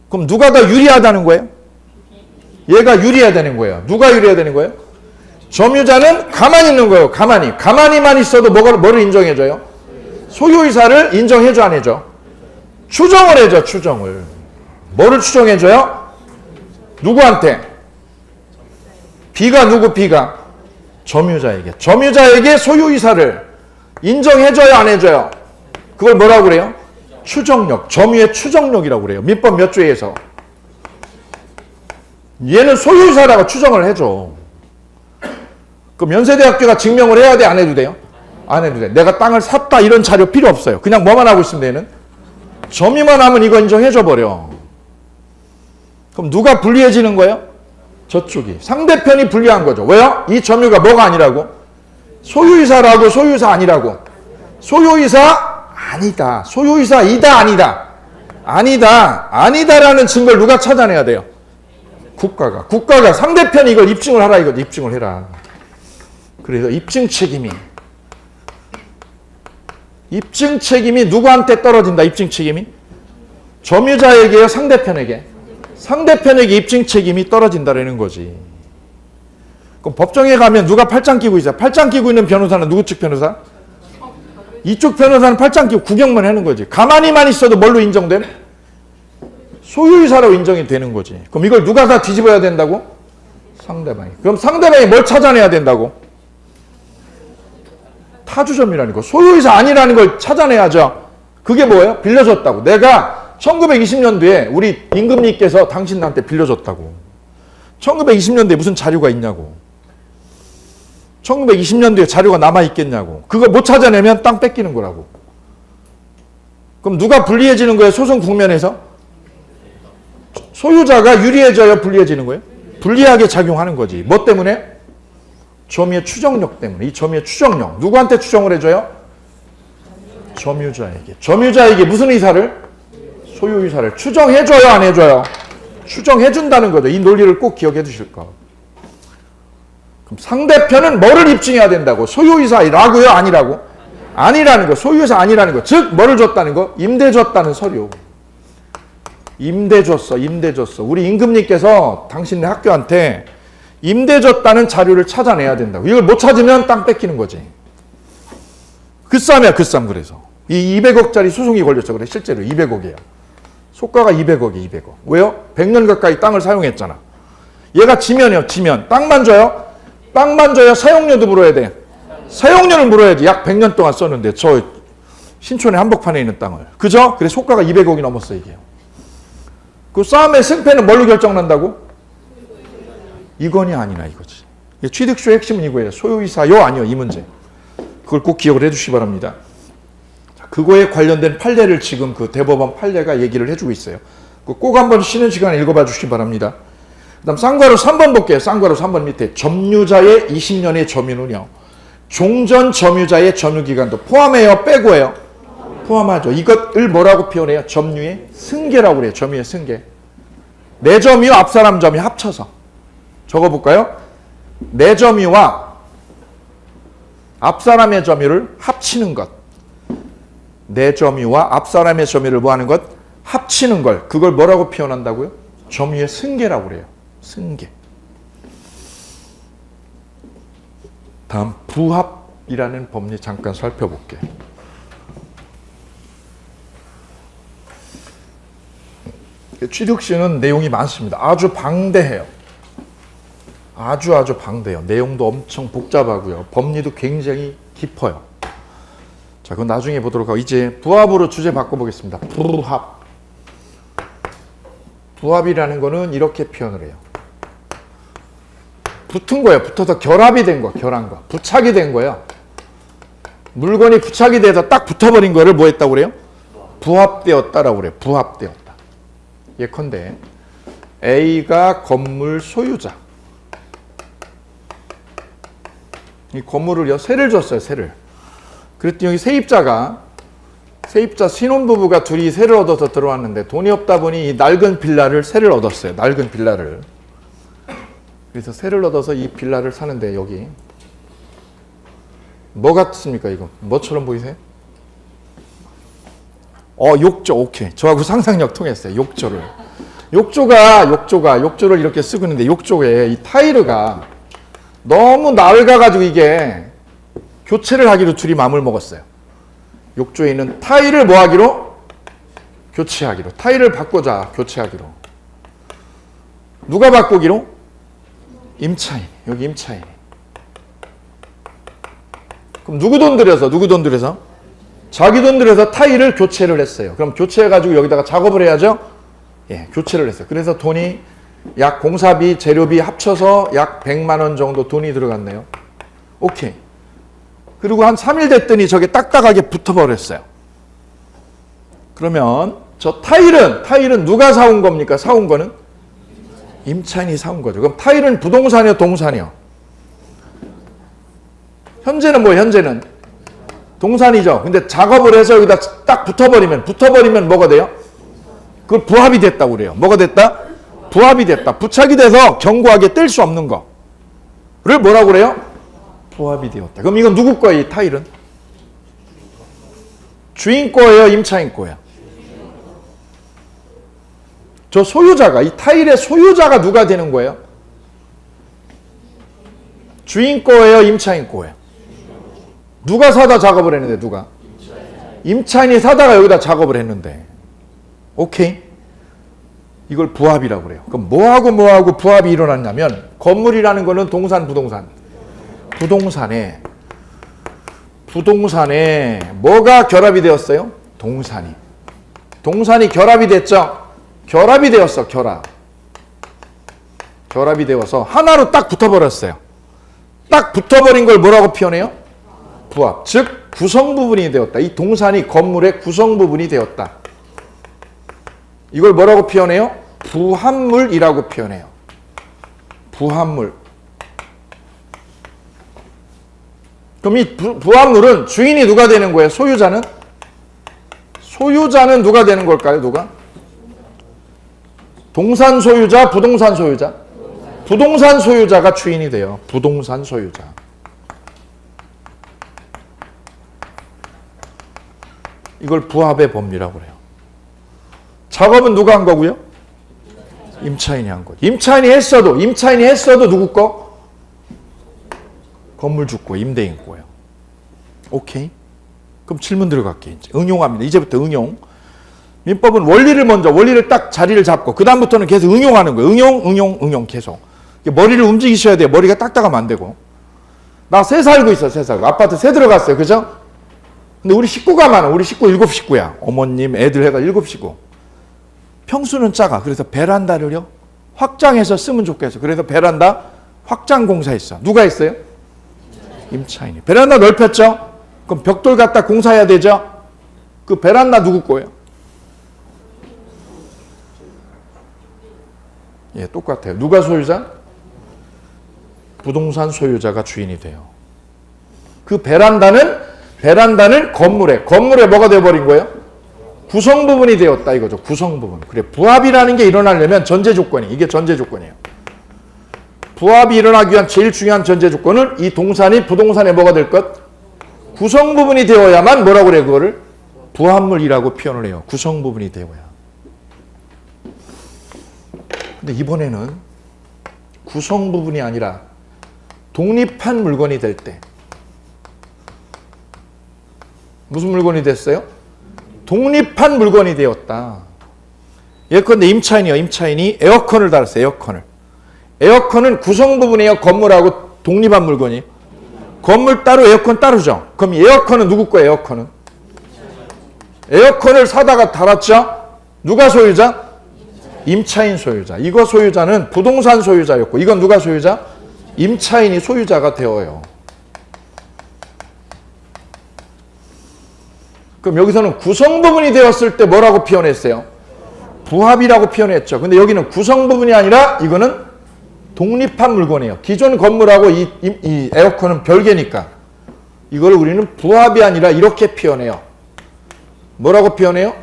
Speaker 1: 그럼 누가 더 유리하다는 거예요? 얘가 유리해야 되는 거예요. 누가 유리해야 되는 거예요? 점유자는 가만히 있는 거예요. 가만히만 있어도 뭐를 인정해줘요? 소유이사를 인정해줘 안 해줘? 추정을 해줘. 추정을. 뭐를 추정해줘요? 누구한테? B가 누구? B가 점유자에게 소유이사를 인정해줘요 안 해줘요? 그걸 뭐라고 그래요? 추정력. 점유의 추정력이라고 그래요. 민법 몇 조에서. 얘는 소유이사라고 추정을 해줘. 그럼 연세대학교가 증명을 해야 돼? 안 해도 돼요? 안 해도 돼. 내가 땅을 샀다 이런 자료 필요 없어요. 그냥 뭐만 하고 있으면 되는? 점유만 하면 이거 인정해줘 버려. 그럼 누가 불리해지는 거예요? 저쪽이. 상대편이 불리한 거죠. 왜요? 이 점유가 뭐가 아니라고? 소유이사라고 소유이사 아니라고? 소유이사 아니다. 소유이사이다 아니다? 아니다라는 증거를 누가 찾아내야 돼요? 국가가 상대편이 이걸 입증을 하라 이거 입증을 해라. 그래서 입증 책임이 누구한테 떨어진다. 입증 책임이 점유자에게요, 상대편에게 입증 책임이 떨어진다라는 거지. 그럼 법정에 가면 누가 팔짱 끼고 있어? 팔짱 끼고 있는 변호사는 누구 측 변호사? 이쪽 변호사는 팔짱 끼고 구경만 하는 거지. 가만히만 있어도 뭘로 인정됨? 소유이사로 인정이 되는 거지. 그럼 이걸 누가 다 뒤집어야 된다고? 상대방이. 그럼 상대방이 뭘 찾아내야 된다고? 타주점이라는 거. 소유이사 아니라는 걸 찾아내야죠. 그게 뭐예요? 빌려줬다고. 내가 1920년도에 우리 임금님께서 당신한테 빌려줬다고. 1920년도에 무슨 자료가 있냐고. 1920년도에 자료가 남아있겠냐고. 그거 못 찾아내면 땅 뺏기는 거라고. 그럼 누가 불리해지는 거예요? 소송 국면에서? 소유자가 유리해져야 불리해지는 거예요? 불리하게 작용하는 거지. 뭐 때문에? 점유의 추정력 때문에. 이 점유의 추정력. 누구한테 추정을 해줘요? 점유자에게. 점유자에게 무슨 의사를? 소유 의사를 추정해줘요, 안 해줘요? 추정해준다는 거죠. 이 논리를 꼭 기억해 두실 거. 그럼 상대편은 뭐를 입증해야 된다고? 소유 의사라고요, 아니라고? 아니라는 거. 소유 의사 아니라는 거. 즉 뭐를 줬다는 거? 임대 줬다는 서류. 임대 줬어. 우리 임금님께서 당신네 학교한테 임대 줬다는 자료를 찾아내야 된다고. 이걸 못 찾으면 땅 뺏기는 거지. 그 쌈이야, 그 쌈. 그래서 이 200억짜리 소송이 걸렸죠. 그래, 실제로 200억이에요. 속가가 200억이 200억. 왜요? 100년 가까이 땅을 사용했잖아. 얘가 지면이요, 지면. 땅만 줘요? 땅만 줘야 사용료도 물어야 돼. 사용료를 물어야지. 약 100년 동안 썼는데 저 신촌의 한복판에 있는 땅을. 그죠? 그래, 속가가 200억이 넘었어, 이게. 그 싸움의 승패는 뭘로 결정난다고? 이건이 아니나 이거지. 취득쇼의 핵심은 이거예요. 소유이사요, 아니요, 이 문제. 그걸 꼭 기억을 해주시기 바랍니다. 그거에 관련된 판례를 지금 그 대법원 판례가 얘기를 해주고 있어요. 꼭 한번 쉬는 시간에 읽어봐 주시기 바랍니다. 그 다음 쌍괄호 3번 볼게요. 쌍괄호 3번 밑에 점유자의 20년의 점유는요. 종전 점유자의 점유기간도 포함해요, 빼고해요? 포함하죠. 이것을 뭐라고 표현해요? 점유의 승계라고 그래요. 점유의 승계. 내 점유, 앞사람 점유 합쳐서. 적어볼까요? 내 점유와 앞사람의 점유를 합치는 것. 내 점유와 앞사람의 점유를 뭐 하는 것? 합치는 걸. 그걸 뭐라고 표현한다고요? 점유의 승계라고 그래요. 승계. 다음 부합이라는 법리 잠깐 살펴볼게요. 취득시는 내용이 많습니다. 아주 방대해요. 아주 방대해요. 내용도 엄청 복잡하고요. 법리도 굉장히 깊어요. 자, 그건 나중에 보도록 하고 이제 부합으로 주제 바꿔보겠습니다. 부합. 부합이라는 거는 이렇게 표현을 해요. 붙은 거예요. 붙어서 결합이 된 거, 결한 거. 부착이 된 거예요. 물건이 부착이 돼서 딱 붙어버린 거를 뭐 했다고 그래요? 부합되었다라고 그래요. 부합되었다. 예컨대 A가 건물 소유자. 이 건물을요, 세를 줬어요, 세를. 그랬더니 여기 세입자 신혼부부가 둘이 세를 얻어서 들어왔는데 돈이 없다 보니 이 낡은 빌라를 세를 얻었어요. 낡은 빌라를. 그래서 세를 얻어서 이 빌라를 사는데 여기 뭐 같습니까 이거? 뭐처럼 보이세요? 욕조. 오케이. 저하고 상상력 통했어요. 욕조를 이렇게 쓰고 있는데 욕조에 이 타일가 너무 낡아가지고 이게 교체를 하기로 둘이 마음을 먹었어요. 욕조에 있는 타일을 뭐 하기로? 교체하기로. 타일을 바꾸자. 교체하기로. 누가 바꾸기로? 임차인. 여기 임차인. 그럼 누구 돈 들여서? 자기 돈 들여서 타일을 교체를 했어요. 그럼 교체해가지고 여기다가 작업을 해야죠? 예, 교체를 했어요. 그래서 돈이 약 공사비, 재료비 합쳐서 약 100만 원 정도 돈이 들어갔네요. 오케이. 그리고 한 3일 됐더니 저게 딱딱하게 붙어버렸어요. 그러면 저 타일은 누가 사온 겁니까? 사온 거는? 임차인이 사온 거죠. 그럼 타일은 부동산이요, 동산이요? 현재는 뭐예요? 현재는 동산이죠. 근데 작업을 해서 여기다 딱 붙어버리면 뭐가 돼요? 그걸 부합이 됐다고 그래요. 뭐가 됐다? 부합이 됐다. 부착이 돼서 견고하게 뗄 수 없는 거를 뭐라고 그래요? 부합이 되었다. 그럼 이건 누구 거예요? 이 타일은? 주인 거예요? 임차인 거예요? 저 소유자가, 이 타일의 소유자가 누가 되는 거예요? 주인 거예요? 임차인 거예요? 누가 사다 작업을 했는데 누가? 임차인이 사다가 여기다 작업을 했는데. 오케이? 이걸 부합이라고 그래요. 그럼 뭐하고 부합이 일어났냐면 건물이라는 거는 동산, 부동산에 뭐가 결합이 되었어요? 동산이 결합이 됐죠? 결합이 되었어, 결합이 되어서 하나로 딱 붙어버렸어요. 딱 붙어버린 걸 뭐라고 표현해요? 부합. 즉 구성 부분이 되었다. 이 동산이 건물의 구성 부분이 되었다. 이걸 뭐라고 표현해요? 부합물이라고 표현해요. 부합물. 그럼 이 부합물은 주인이 누가 되는 거예요? 소유자는? 소유자는 누가 되는 걸까요? 누가? 동산 소유자, 부동산 소유자? 부동산 소유자가 주인이 돼요. 부동산 소유자. 이걸 부합의 법리라고 그래요. 작업은 누가 한 거고요? 임차인이 한 거죠. 임차인이 했어도 누구 거? 건물주고 임대인 거예요. 오케이? 그럼 질문 들어갈게요. 이제 응용합니다. 이제부터 응용. 민법은 원리를 딱 자리를 잡고 그 다음부터는 계속 응용하는 거예요. 응용 계속. 머리를 움직이셔야 돼요. 머리가 딱딱하면 안 되고. 나 새 살고 있어. 새 살고. 아파트 새 들어갔어요. 그죠? 근데 우리 식구가 많아. 우리 식구 7식구야. 어머님, 애들 해가 7식구. 평수는 작아. 그래서 베란다를요 확장해서 쓰면 좋겠어. 그래서 베란다 확장 공사했어. 누가 했어요? 임차인이. 베란다 넓혔죠? 그럼 벽돌 갖다 공사해야 되죠? 그 베란다 누구 거예요? 예, 똑같아요. 누가 소유자? 부동산 소유자가 주인이 돼요. 그 베란다는 건물에 뭐가 되어버린 거예요? 구성 부분이 되었다 이거죠. 구성 부분. 그래, 부합이라는 게 일어나려면 전제 조건이, 이게 전제 조건이에요. 부합이 일어나기 위한 제일 중요한 전제 조건은 이 동산이 부동산에 뭐가 될 것? 구성 부분이 되어야만 뭐라고 그래, 그거를? 부합물이라고 표현을 해요. 구성 부분이 되어야. 근데 이번에는 구성 부분이 아니라 독립한 물건이 될 때. 무슨 물건이 됐어요? 독립한 물건이 되었다. 예컨대 임차인이 에어컨을 달았어요. 에어컨은 구성 부분이에요. 건물하고 독립한 물건이. 건물 따로 에어컨 따로죠. 그럼 에어컨은 누구 거예요? 에어컨을 사다가 달았죠. 누가 소유자? 임차인 소유자. 이거 소유자는 부동산 소유자였고 이건 누가 소유자? 임차인이 소유자가 되어요. 그럼 여기서는 구성 부분이 되었을 때 뭐라고 표현했어요? 부합이라고 표현했죠. 근데 여기는 구성 부분이 아니라 이거는 독립한 물건이에요. 기존 건물하고 이 에어컨은 별개니까 이걸 우리는 부합이 아니라 이렇게 표현해요. 뭐라고 표현해요?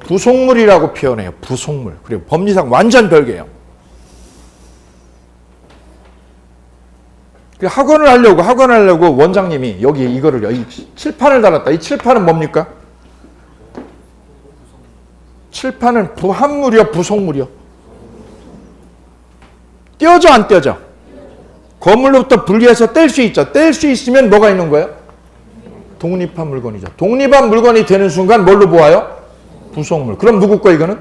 Speaker 1: 부속물이라고 표현해요. 부속물. 그리고 법리상 완전 별개예요. 학원을 하려고 원장님이 여기 이거를요, 이 칠판을 달았다. 이 칠판은 뭡니까? 칠판은 부합물이요, 부속물이요? 떼어져, 안 떼어져? 건물로부터 분리해서 뗄 수 있죠. 뗄 수 있으면 뭐가 있는 거예요? 독립한 물건이죠. 독립한 물건이 되는 순간 뭘로 보아요? 부속물. 그럼 누구 거 이거는?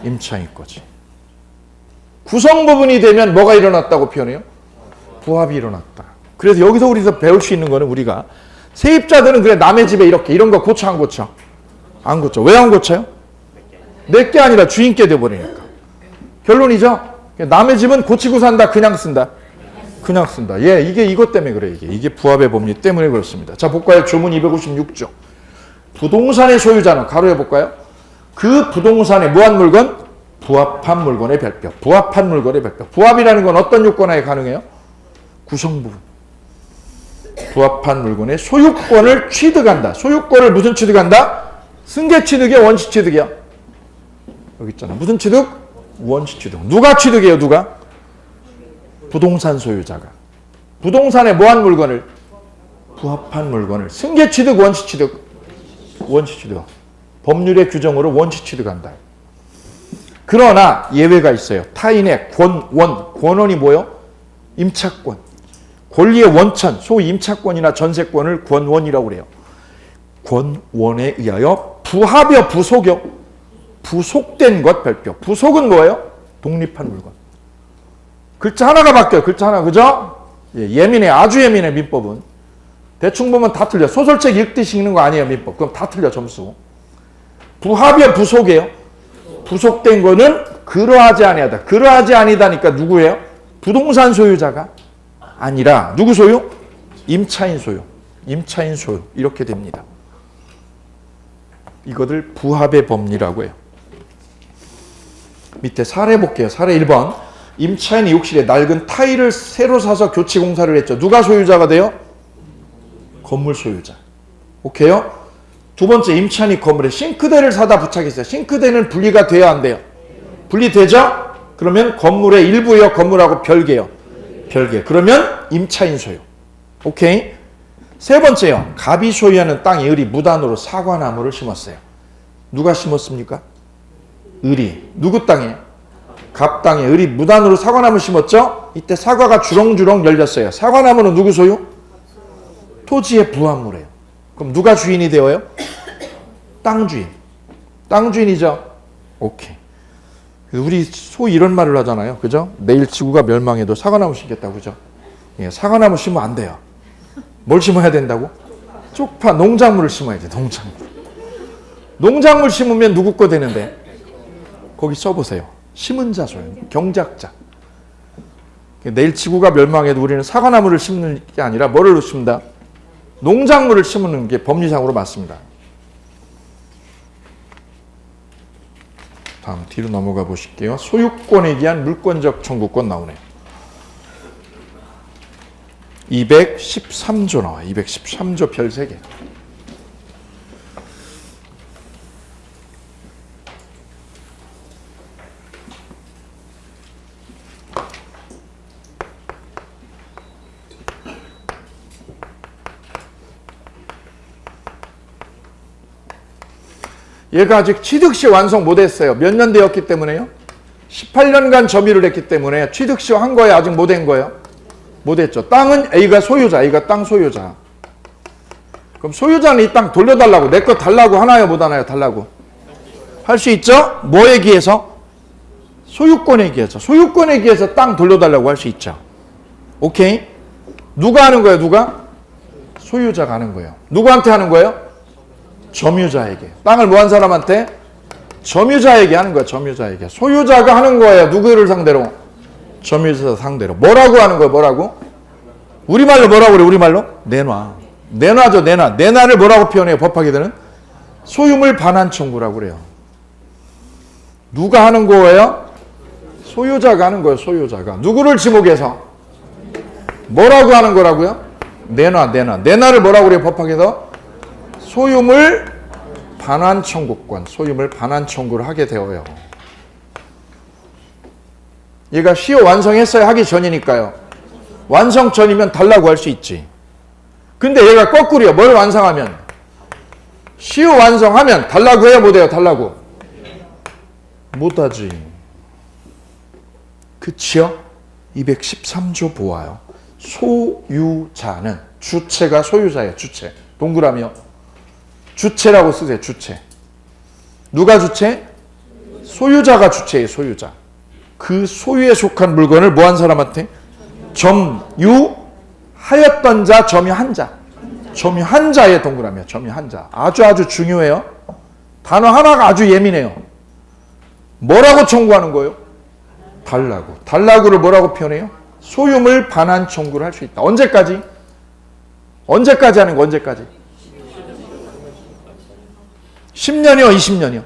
Speaker 1: 임차인 거지. 구성 부분이 되면 뭐가 일어났다고 표현해요? 부합이 일어났다. 그래서 여기서 우리가 배울 수 있는 거는 우리가 세입자들은 그래 남의 집에 이렇게 이런 거 고쳐 안 고쳐? 안 고쳐. 왜 안 고쳐요? 내 게 아니라 주인께 돼버리니까. 결론이죠. 남의 집은 고치고 산다. 그냥 쓴다. 그냥 쓴다. 예, 이게 이것 때문에 그래. 이게 부합의 법리 때문에 그렇습니다. 자, 볼까요? 조문 256조. 부동산의 소유자는 가로해 볼까요? 그 부동산의 무한 물건, 부합한 물건의 별표. 부합한 물건의 별표. 부합이라는 건 어떤 요건하에 가능해요? 구성 부분. 부합한 물건의 소유권을 취득한다. 소유권을 무슨 취득한다? 승계 취득이야, 원시 취득이야? 여기 있잖아. 무슨 취득? 원시 취득. 누가 취득해요? 누가? 부동산 소유자가. 부동산의 뭐한 물건을? 부합한 물건을. 승계 취득, 원시 취득? 원시 취득. 법률의 규정으로 원시 취득한다. 그러나 예외가 있어요. 타인의 권원이 뭐요? 임차권. 권리의 원천, 소위 임차권이나 전세권을 권원이라고 그래요. 권원에 의하여 부합여 부속여. 부속된 것 별표. 부속은 뭐예요? 독립한 물건. 글자 하나가 바뀌어요. 글자 하나, 그죠? 예, 예민해. 아주 예민해, 민법은. 대충 보면 다 틀려. 소설책 읽듯이 읽는 거 아니에요, 민법. 그럼 다 틀려, 점수. 부합여 부속이에요. 부속된 거는 그러하지 아니하다. 그러하지 아니다니까 누구예요? 부동산 소유자가 아니라 누구 소유? 임차인 소유. 임차인 소유 이렇게 됩니다. 이것을 부합의 법리라고 해요. 밑에 사례 볼게요. 사례 1번. 임차인이 욕실에 낡은 타일을 새로 사서 교체 공사를 했죠. 누가 소유자가 돼요? 건물 소유자. 오케이요? 두 번째, 임차인이 건물에 싱크대를 사다 부착했어요. 싱크대는 분리가 돼야 안 돼요? 분리되죠? 그러면 건물의 일부예요? 건물하고 별개요? 별개. 그러면 임차인 소유. 오케이? 세 번째요. 갑이 소유하는 땅에 을이 무단으로 사과나무를 심었어요. 누가 심었습니까? 을이. 누구 땅에? 갑 땅에 을이 무단으로 사과나무 심었죠? 이때 사과가 주렁주렁 열렸어요. 사과나무는 누구 소유? 토지의 부합물이에요. 그럼 누가 주인이 되어요? 땅 주인. 땅 주인이죠? 오케이. 우리 소위 이런 말을 하잖아요. 그죠? 내일 지구가 멸망해도 사과나무 심겠다고. 그죠? 예, 사과나무 심으면 안 돼요. 뭘 심어야 된다고? 쪽파, 농작물을 심어야 돼. 농작물 심으면 누구 거 되는데? 거기 써보세요. 심은 자 소유. 경작자. 내일 지구가 멸망해도 우리는 사과나무를 심는 게 아니라 뭐를 심는다? 농작물을 심는 게 법리상으로 맞습니다. 다음 뒤로 넘어가 보실게요. 소유권에 대한 물권적 청구권 나오네요. 213조 나와요. 213조 별 3개. 얘가 아직 취득시 완성 못했어요. 몇 년 되었기 때문에요? 18년간 점유를 했기 때문에 취득시 한 거예요? 아직 못한 거예요? 못했죠. 땅은 A가 소유자, A가 땅 소유자. 그럼 소유자는 이 땅 돌려달라고, 내 거 달라고 하나요? 못 하나요? 달라고. 할 수 있죠? 뭐에 기해서? 소유권에 기해서. 소유권에 기해서 땅 돌려달라고 할 수 있죠. 오케이? 누가 하는 거예요? 누가? 소유자가 하는 거예요. 누구한테 하는 거예요? 점유자에게. 땅을 뭐 한 사람한테? 점유자에게 하는 거야. 점유자에게. 소유자가 하는 거예요. 누구를 상대로? 점유자 상대로. 뭐라고 하는 거예요? 뭐라고? 우리말로 뭐라고 그래? 우리말로? 내놔. 내놔죠. 내놔. 내놔를 뭐라고 표현해요? 법학에서는? 소유물 반환 청구라고 그래요. 누가 하는 거예요? 소유자가 하는 거예요. 소유자가. 누구를 지목해서? 뭐라고 하는 거라고요? 내놔. 내놔. 내놔를 뭐라고 그래요? 법학에서? 소유물 반환 청구권, 소유물 반환 청구를 하게 되어요. 얘가 시효 완성했어야 하기 전이니까요. 완성 전이면 달라고 할 수 있지. 근데 얘가 거꾸로요. 뭘 완성하면? 시효 완성하면 달라고 해요? 못해요? 달라고? 못하지. 그치요? 213조 보아요. 소유자는 주체가 소유자예요. 주체. 동그라미요. 주체라고 쓰세요. 주체. 누가 주체? 소유자가 주체예요. 소유자. 그 소유에 속한 물건을 뭐 한 사람한테? 점유하였던 자, 점유한 자. 점유한 자의 동그라미야. 점유한 자. 아주 중요해요. 단어 하나가 아주 예민해요. 뭐라고 청구하는 거예요? 달라고. 달라고를 뭐라고 표현해요? 소유물 반환 청구를 할 수 있다. 언제까지? 언제까지 하는 거? 언제까지? 10년이요? 20년이요?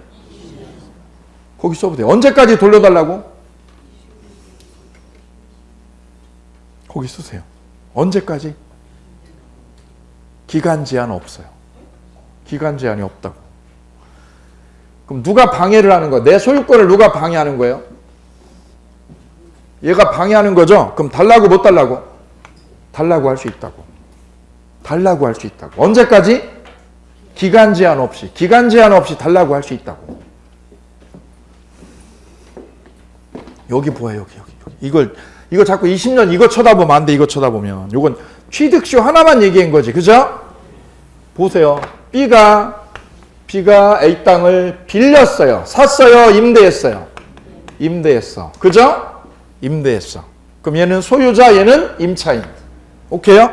Speaker 1: 거기 써보세요. 언제까지 돌려달라고? 거기 쓰세요. 언제까지? 기간 제한 없어요. 기간 제한이 없다고. 그럼 누가 방해를 하는 거예요? 내 소유권을 누가 방해하는 거예요? 얘가 방해하는 거죠? 그럼 달라고 못 달라고? 달라고 할 수 있다고. 달라고 할 수 있다고. 언제까지? 기간 제한 없이. 기간 제한 없이 달라고 할 수 있다고. 여기 보여요. 여기. 이거 자꾸 20년 이거 쳐다보면 안 돼. 이거 쳐다보면. 이건 취득시효 하나만 얘기한 거지. 그죠? 보세요. B가 A 땅을 빌렸어요. 샀어요. 임대했어요. 임대했어. 그죠? 임대했어. 그럼 얘는 소유자, 얘는 임차인. 오케이요?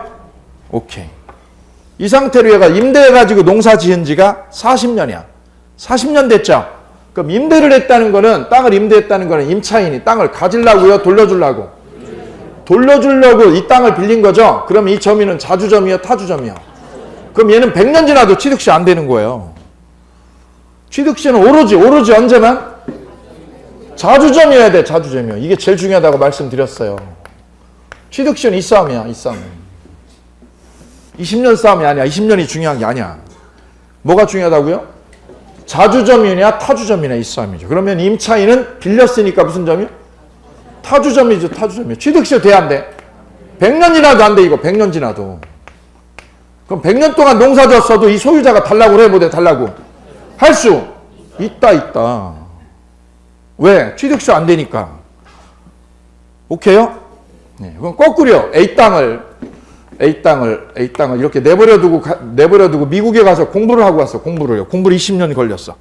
Speaker 1: 오케이. 이 상태로 얘가 임대해가지고 농사 지은 지가 40년이야. 40년 됐죠? 그럼 임대를 했다는 거는, 땅을 임대했다는 거는 임차인이 땅을 가지려고요? 돌려주려고? 돌려주려고 이 땅을 빌린 거죠? 그럼 이 점유는 자주점이요? 타주점이요? 그럼 얘는 100년 지나도 취득시 안 되는 거예요. 취득시는 오로지 언제만? 자주점이어야 돼, 자주점이요. 이게 제일 중요하다고 말씀드렸어요. 취득시는 이 싸움이야, 이 싸움. 20년 싸움이 아니야. 20년이 중요한 게 아니야. 뭐가 중요하다고요? 자주점이냐 타주점이냐 이 싸움이죠. 그러면 임차인은 빌렸으니까 무슨 점이요? 타주점이죠, 타주점이요. 취득시 돼, 안 돼? 100년 지나도 안 돼, 이거. 100년 지나도. 그럼 100년 동안 농사 졌어도 이 소유자가 달라고 그래, 못해, 달라고? 할 수 있다. 왜? 취득시 안 되니까. 오케이요? 네, 그럼 거꾸로 A 땅을 이렇게 내버려두고 미국에 가서 공부를 하고 왔어. 공부를 20년 걸렸어.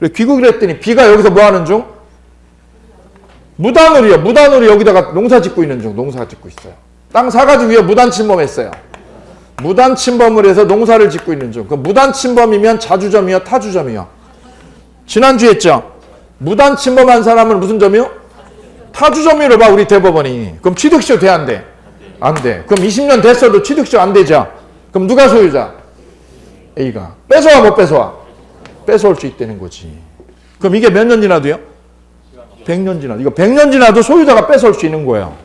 Speaker 1: 그래 귀국을 했더니 B가 여기서 뭐 하는 중? 무단으로 여기다가 농사 짓고 있는 중. 농사 짓고 있어요. 땅 사가지고 무단 침범했어요. 무단 침범을 해서 농사를 짓고 있는 중. 그럼 무단 침범이면 자주점이요, 타주점이요? 지난주에 했죠. 무단 침범한 사람은 무슨 점이요? 타주점이로 봐, 우리 대법원이. 그럼 취득시효 돼, 안 돼? 안 돼. 그럼 20년 됐어도 취득시효 안 되죠. 그럼 누가 소유자? A가. 뺏어와, 못 뺏어와? 뺏어올 수 있다는 거지. 그럼 이게 몇 년 지나도요? 100년 지나도. 이거 100년 지나도 소유자가 뺏어올 수 있는 거예요.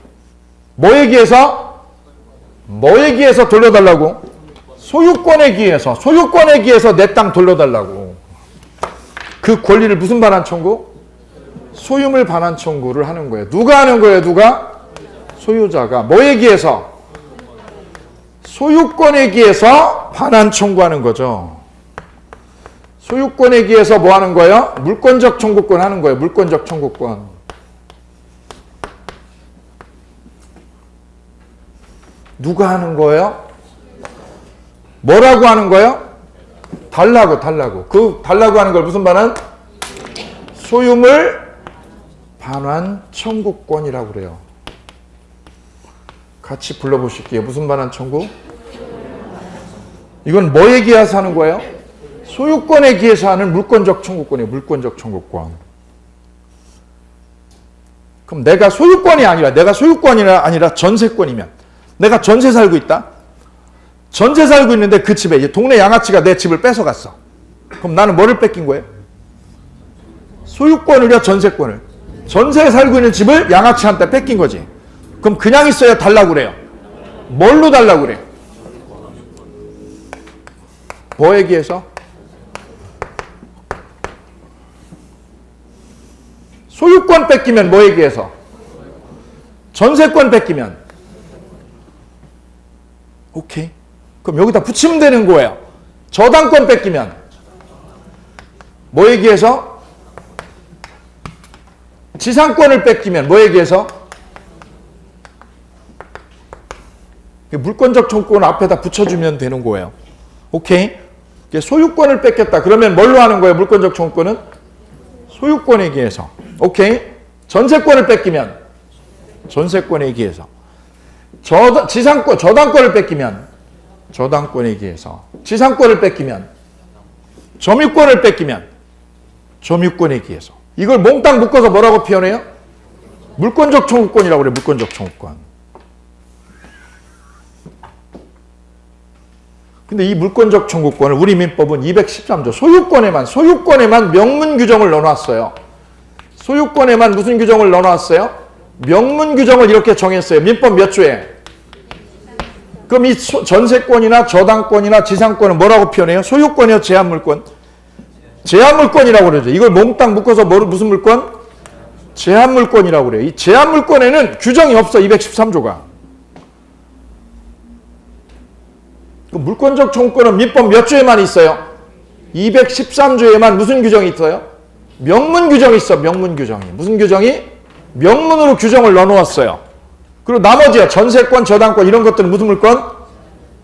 Speaker 1: 뭐에 기해서 돌려달라고? 소유권에 기해서 내 땅 돌려달라고. 그 권리를 무슨 반환 청구? 소유물 반환 청구를 하는 거예요. 누가 하는 거예요? 누가? 소유자가. 뭐에 기해서? 소유권에 기해서 반환 청구하는 거죠. 소유권에 기해서 뭐 하는 거예요? 물권적 청구권 하는 거예요. 물권적 청구권. 누가 하는 거예요? 뭐라고 하는 거예요? 달라고. 그 달라고 하는 걸 무슨 반환? 소유물 반환 청구권이라고 그래요. 같이 불러보실게요. 무슨 반환 청구? 이건 뭐에 기해서 하는 거예요? 소유권에 기해서 하는 물권적 청구권이에요. 물권적 청구권. 그럼 내가 소유권이 아니라 전세권이면, 내가 전세 살고 있다? 전세 살고 있는데 그 집에 동네 양아치가 내 집을 뺏어갔어. 그럼 나는 뭐를 뺏긴 거예요? 소유권을요, 전세권을? 전세에 살고 있는 집을 양아치한테 뺏긴 거지. 그럼 그냥 있어야 달라고 그래요? 뭘로 달라고 그래? 뭐에 기해서? 소유권 뺏기면 뭐에 기해서? 전세권 뺏기면. 오케이. 그럼 여기다 붙이면 되는 거예요. 저당권 뺏기면 뭐에 기해서? 지상권을 뺏기면 뭐에 기해서? 물권적 청구권 앞에다 붙여주면 되는 거예요. 오케이? 소유권을 뺏겼다. 그러면 뭘로 하는 거예요? 물권적 청구권은? 소유권에 기해서. 오케이? 전세권을 뺏기면 전세권에 기해서. 저당권을 뺏기면 저당권에 기해서. 지상권을 뺏기면 점유권을 뺏기면 점유권에 기해서. 이걸 몽땅 묶어서 뭐라고 표현해요? 물권적 청구권이라고 그래요. 물권적 청구권. 근데 이 물권적 청구권을 우리 민법은 213조 소유권에만 명문 규정을 넣어놨어요. 소유권에만 무슨 규정을 넣어놨어요? 명문 규정을 이렇게 정했어요. 민법 몇 조에? 그럼 이 전세권이나 저당권이나 지상권은 뭐라고 표현해요? 소유권이요? 제한물권? 제한물권이라고 그러죠. 이걸 몽땅 묶어서 무슨 물권? 제한물권이라고 그래요. 이 제한물권에는 규정이 없어. 213조가. 물권적 청구권은 민법 몇 조에만 있어요? 213조에만 무슨 규정이 있어요? 명문 규정이 있어. 명문 규정이. 무슨 규정이? 명문으로 규정을 넣어놓았어요. 그리고 나머지야 전세권, 저당권 이런 것들은 무슨 물권?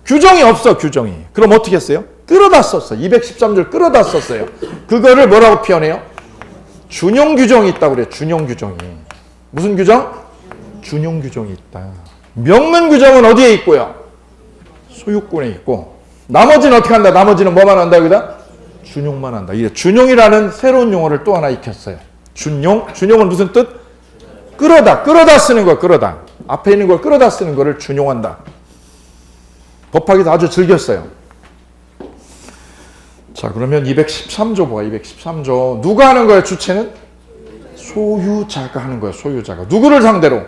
Speaker 1: 규정이 없어. 규정이. 그럼 어떻게 했어요? 끌어다 썼어요. 213조를 끌어다 썼어요. 그거를 뭐라고 표현해요? 준용 규정이 있다고 그래요. 준용 규정이. 무슨 규정? 준용 규정이 있다. 명문 규정은 어디에 있고요? 소유권에 있고. 나머지는 어떻게 한다? 나머지는 뭐만 한다? 여기다? 준용만 한다. 이게 준용이라는 새로운 용어를 또 하나 익혔어요. 준용? 준용은 무슨 뜻? 끌어다 쓰는 거, 끌어다. 앞에 있는 걸 끌어다 쓰는 거를 준용한다. 법학에서 아주 즐겼어요. 자, 그러면 213조 봐. 213조. 누가 하는 거예요, 주체는? 소유자가 하는 거예요, 소유자가. 누구를 상대로?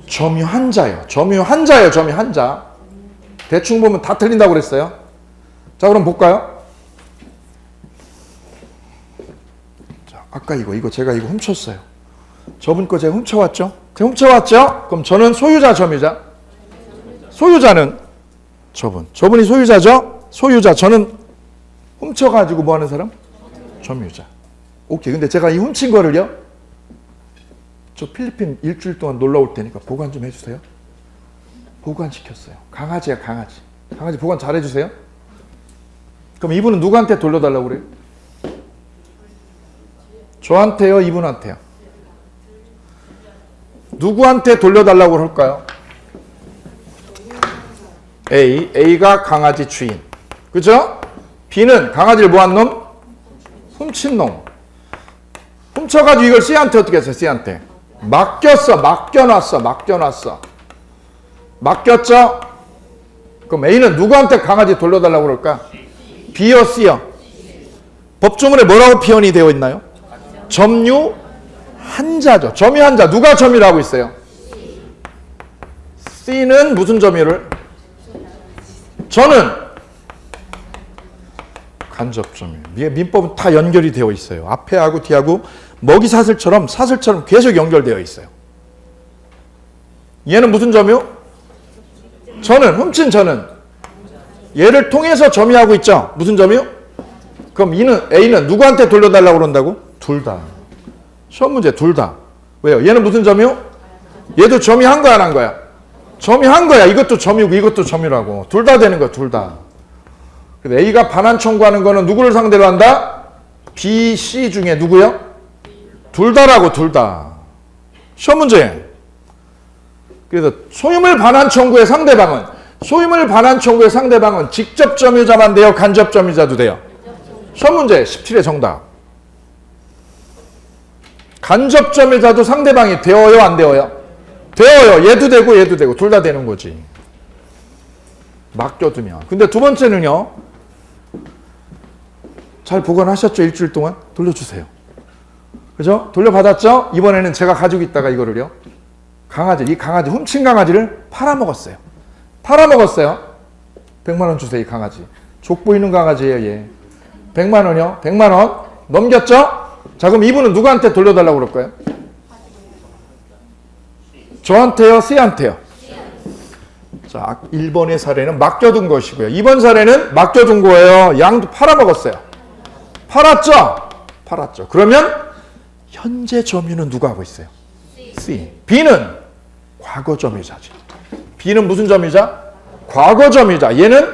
Speaker 1: 점유한 자예요. 점유한 자예요, 점유한 자. 대충 보면 다 틀린다고 그랬어요. 자, 그럼 볼까요? 자, 아까 이거 제가 이거 훔쳤어요. 저분 거 제가 훔쳐왔죠? 제가 훔쳐왔죠? 그럼 저는 소유자, 점유자? 소유자는 저분이 소유자죠? 소유자. 저는 훔쳐가지고 뭐 하는 사람? 점유자. 오케이. 근데 제가 이 훔친 거를요, 저 필리핀 일주일 동안 놀러 올 테니까 보관 좀 해주세요. 보관시켰어요. 강아지야, 강아지. 강아지 보관 잘 해주세요. 그럼 이분은 누구한테 돌려달라고 그래요? 저한테요, 이분한테요? 누구한테 돌려달라고 할까요? A가 강아지 주인. 그죠? B는 강아지를 뭐한 놈? 훔친 놈. 훔쳐가지고 이걸 C한테 어떻게 했어요? C한테 맡겼어. 맡겼죠? 그럼 A는 누구한테 강아지 돌려달라고 그럴까? B요, C요? 법조문에 뭐라고 표현이 되어 있나요? 점유한 자죠. 점유한 자. 누가 점유를 하고 있어요? C는 무슨 점유를? 저는 간접 점유. 민법은 다 연결이 되어 있어요. 앞에하고 뒤하고 먹이 사슬처럼 계속 연결되어 있어요. 얘는 무슨 점유? 훔친 저는 얘를 통해서 점유하고 있죠. 무슨 점유? 그럼 A는 누구한테 돌려달라고 그런다고? 둘 다. 시험 문제 둘 다. 왜요? 얘는 무슨 점유? 얘도 점유한 거야, 안 한 거야? 점유한 거야. 이것도 점유고 이것도 점유라고. 둘 다 되는 거야, 둘 다. 그래서 A가 반환 청구하는 거는 누구를 상대로 한다? B, C 중에 누구요? 둘 다라고, 둘 다. 시험 문제. 그래서 소유물 반환 청구의 상대방은 직접 점유자만 돼요? 간접 점유자도 돼요? 시험 문제 17의 정답. 간접 점유자도 상대방이 되어요, 안 되어요? 되어요. 얘도 되고 둘 다 되는 거지. 맡겨두면. 근데 두 번째는요, 잘 보관하셨죠? 일주일 동안? 돌려주세요. 그죠? 돌려받았죠? 이번에는 제가 가지고 있다가 이거를요, 이 강아지, 훔친 강아지를 팔아먹었어요. 100만 원 주세요, 이 강아지. 족보 있는 강아지예요, 얘. 100만 원이요? 100만 원? 넘겼죠? 자, 그럼 이분은 누구한테 돌려달라고 그럴까요? 저한테요? C한테요? 자, 1번의 사례는 맡겨둔 것이고요. 2번 사례는 맡겨둔 거예요. 양도 팔아먹었어요. 팔았죠. 그러면 현재 점유는 누가 하고 있어요? C. B는 과거 점유자지. B는 무슨 점유자? 과거 점유자. 얘는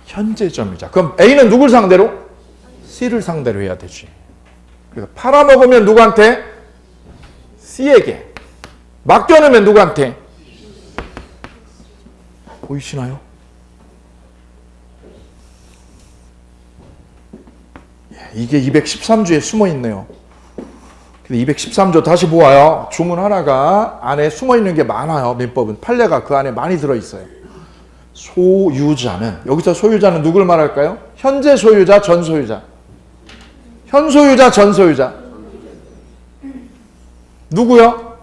Speaker 1: 현재 점유자. 그럼 A는 누굴 상대로? C를 상대로 해야 되지. 그래서 팔아먹으면 누구한테? C에게. 맡겨놓으면 누구한테? 보이시나요? 이게 213조에 숨어 있네요. 213조 다시 보아요. 주문 하나가 안에 숨어 있는 게 많아요. 민법은 판례가 그 안에 많이 들어 있어요. 소유자는, 여기서 소유자는 누굴 말할까요? 현재 소유자, 전 소유자. 현 소유자, 전 소유자. 누구요?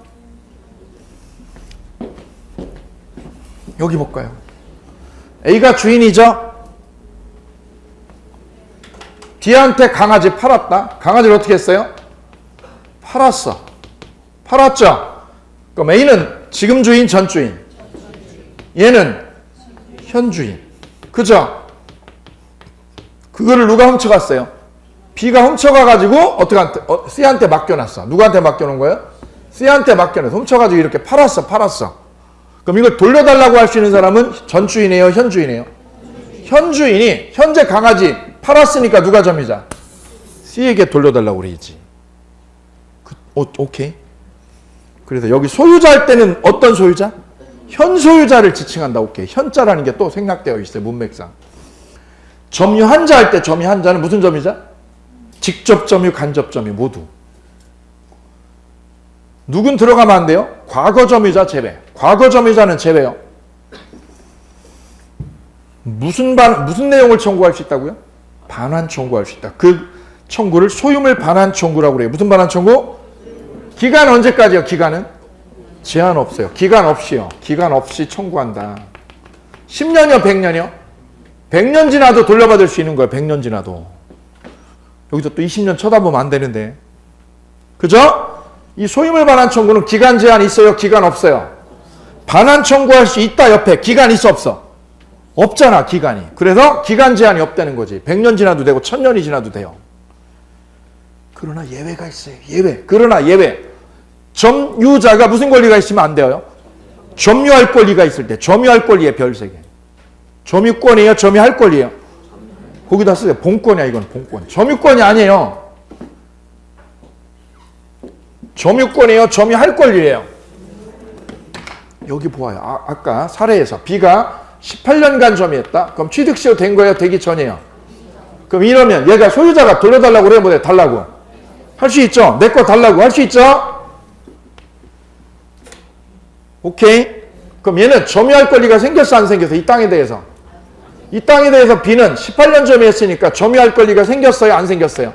Speaker 1: 여기 볼까요? A가 주인이죠? B한테 강아지 팔았다. 강아지를 어떻게 했어요? 팔았죠? 그럼 A는 지금 주인, 전 주인. 얘는 현 주인. 그죠? 그거를 누가 훔쳐갔어요? B가 훔쳐가가지고 C한테 맡겨놨어. 누구한테 맡겨놓은 거예요? C한테 맡겨놨어. 훔쳐가지고 이렇게 팔았어. 그럼 이걸 돌려달라고 할 수 있는 사람은 전 주인이에요, 현 주인이에요? 현 주인이 현재 강아지 팔았으니까 누가 점유자? C에게 돌려달라고 그러지. 오케이. 그래서 여기 소유자 할 때는 어떤 소유자? 현 소유자를 지칭한다. 오케이. 현자라는 게 또 생략되어 있어요, 문맥상. 점유한 자 할 때 점유한 자는 무슨 점유자? 직접 점유, 간접 점유 모두. 누군 들어가면 안 돼요? 과거 점유자 제외. 과거 점유자는 제외요. 무슨 내용을 청구할 수 있다고요? 반환 청구할 수 있다. 그 청구를 소유물 반환 청구라고 그래요. 무슨 반환 청구? 기간 언제까지요? 기간은? 제한 없어요. 기간 없이요. 기간 없이 청구한다. 10년이요? 100년이요? 100년 지나도 돌려받을 수 있는 거예요. 100년 지나도. 여기서 또 20년 쳐다보면 안 되는데. 그죠? 이 소유물 반환 청구는 기간 제한 있어요? 기간 없어요? 반환 청구할 수 있다 옆에. 기간 있어 없어? 없잖아 기간이. 그래서 기간 제한이 없다는 거지. 100년 지나도 되고 1000년이 지나도 돼요. 그러나 예외가 있어요. 예외. 그러나 예외. 점유자가 무슨 권리가 있으면 안 돼요? 점유할 권리가 있을 때. 점유할 권리의 별 3개. 점유권이에요? 점유할 권리예요? 거기다 쓰세요. 본권이야 이건 본권. 점유권이 아니에요. 점유권이에요? 점유할 권리예요? 여기 보아요. 아까 사례에서 B가 18년간 점유했다? 그럼 취득시효 된 거예요? 되기 전이에요? 그럼 이러면 얘가 소유자가 돌려달라고 그래? 뭐 달라고? 할 수 있죠? 내 거 달라고 할 수 있죠? 오케이? 그럼 얘는 점유할 권리가 생겼어 안 생겼어? 이 땅에 대해서. 이 땅에 대해서 B는 18년 점유했으니까 점유할 권리가 생겼어요? 안 생겼어요?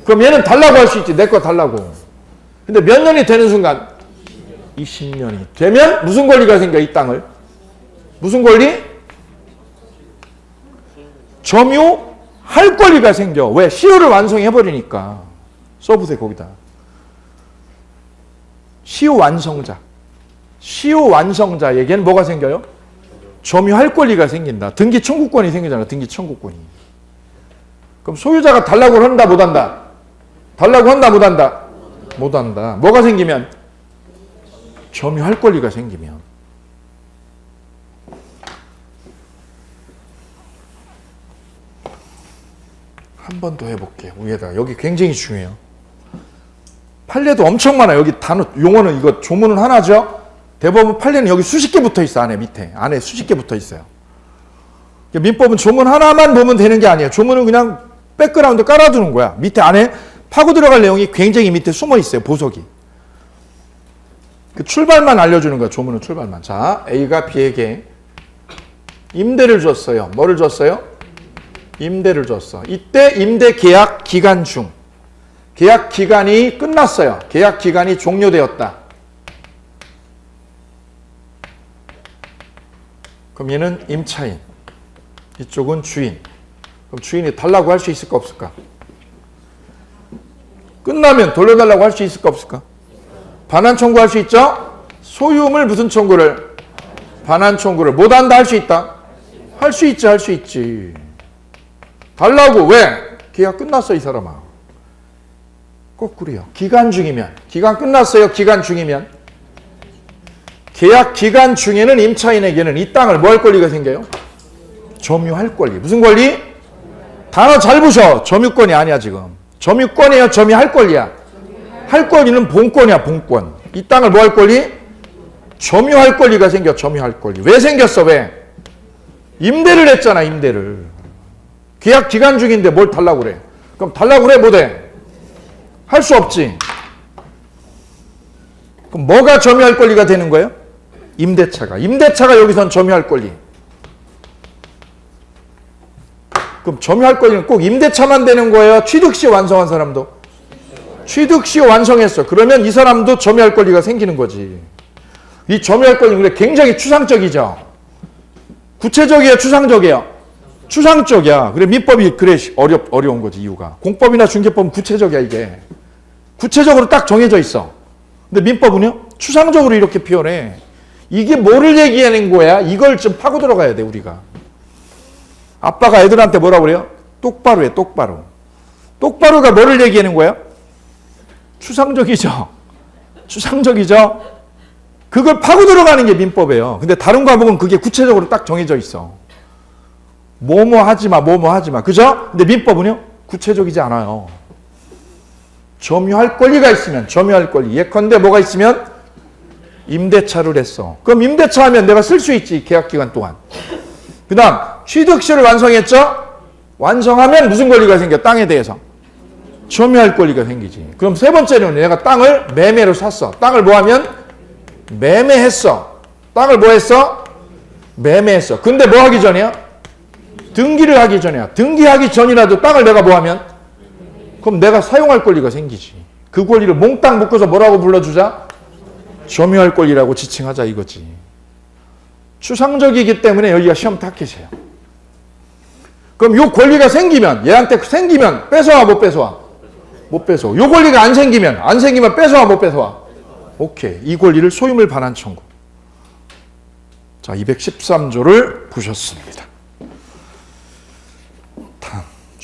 Speaker 1: 그럼 얘는 달라고 할 수 있지. 내 거 달라고. 근데 몇 년이 되는 순간? 20년이 되면 무슨 권리가 생겨? 이 땅을. 무슨 권리? 점유할 권리가 생겨. 왜? 시효를 완성해버리니까. 써보세요 거기다. 시효 완성자. 시효 완성자에게는 뭐가 생겨요? 점유할 권리가 생긴다. 등기 청구권이 생기잖아. 등기 청구권이. 그럼 소유자가 달라고 한다 못한다? 달라고 한다 못한다? 못한다. 뭐가 생기면? 점유할 권리가 생기면. 한 번 더 해볼게요. 위에다가. 여기 굉장히 중요해요. 판례도 엄청 많아요. 여기 단어, 용어는 이거 조문은 하나죠? 대법원 판례는 여기 수십 개 붙어 있어. 안에 수십 개 붙어 있어요. 민법은 조문 하나만 보면 되는 게 아니에요. 조문은 그냥 백그라운드 깔아두는 거야. 밑에 안에 파고 들어갈 내용이 굉장히 밑에 숨어 있어요. 보석이. 그 출발만 알려주는 거야. 조문은 출발만. 자, A가 B에게 임대를 줬어요. 뭐를 줬어요? 임대를 줬어. 이때 임대 계약 기간 중 계약 기간이 끝났어요. 계약 기간이 종료되었다. 그럼 얘는 임차인, 이쪽은 주인. 그럼 주인이 달라고 할 수 있을까 없을까? 끝나면 돌려달라고 할 수 있을까 없을까? 반환 청구할 수 있죠? 소유물 무슨 청구를? 반환 청구를. 못한다 할 수 있다? 할 수 있지, 할 수 있지. 달라고. 왜? 계약 끝났어 이 사람아. 거꾸로요. 기간 중이면. 기간 끝났어요. 기간 중이면. 계약 기간 중에는 임차인에게는 이 땅을 뭐 할 권리가 생겨요? 점유할 권리. 무슨 권리? 단어 잘 보셔. 점유권이 아니야 지금. 점유권이에요? 점유할 권리야? 할 권리는 본권이야 본권. 이 땅을 뭐 할 권리? 점유할 권리가 생겨. 점유할 권리. 왜 생겼어? 왜? 임대를 했잖아 임대를. 계약 기간 중인데 뭘 달라고 그래? 그럼 달라고 그래? 못해? 할 수 없지. 그럼 뭐가 점유할 권리가 되는 거예요? 임대차가. 임대차가 여기선 점유할 권리. 그럼 점유할 권리는 꼭 임대차만 되는 거예요? 취득시 완성한 사람도? 취득시 완성했어. 그러면 이 사람도 점유할 권리가 생기는 거지. 이 점유할 권리는 그래 굉장히 추상적이죠. 구체적이에요? 추상적이에요? 추상적이야. 그래 민법이 그래 어려운 거지 이유가. 공법이나 중개법은 구체적이야 이게. 구체적으로 딱 정해져 있어. 근데 민법은요? 추상적으로 이렇게 표현해. 이게 뭐를 얘기하는 거야? 이걸 좀 파고 들어가야 돼 우리가. 아빠가 애들한테 뭐라고 그래요? 똑바로 해 똑바로. 똑바로가 뭐를 얘기하는 거야? 추상적이죠. 추상적이죠. 그걸 파고 들어가는 게 민법이에요. 근데 다른 과목은 그게 구체적으로 딱 정해져 있어. 뭐뭐 하지 마, 뭐뭐 하지 마. 그죠? 근데 민법은요? 구체적이지 않아요. 점유할 권리가 있으면, 점유할 권리. 예컨대 뭐가 있으면? 임대차를 했어. 그럼 임대차 하면 내가 쓸 수 있지, 계약기간 동안. 그 다음, 취득시를 완성했죠? 완성하면 무슨 권리가 생겨? 땅에 대해서. 점유할 권리가 생기지. 그럼 세 번째는 내가 땅을 매매로 샀어. 땅을 뭐 하면? 매매했어. 땅을 뭐 했어? 매매했어. 근데 뭐 하기 전이야? 등기를 하기 전에야. 등기하기 전이라도 땅을 내가 뭐 하면? 그럼 내가 사용할 권리가 생기지. 그 권리를 몽땅 묶어서 뭐라고 불러주자? 점유할 권리라고 지칭하자 이거지. 추상적이기 때문에 여기가 시험 타켓이에요. 그럼 요 권리가 생기면, 얘한테 생기면 뺏어와 못 뺏어와? 못 뺏어. 요 권리가 안 생기면 뺏어와 못 뺏어와? 오케이. 이 권리를 소유물 반환 청구. 자, 213조를 보셨습니다.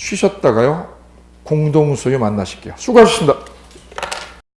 Speaker 1: 쉬셨다가요, 공동소유 만나실게요. 수고하셨습니다.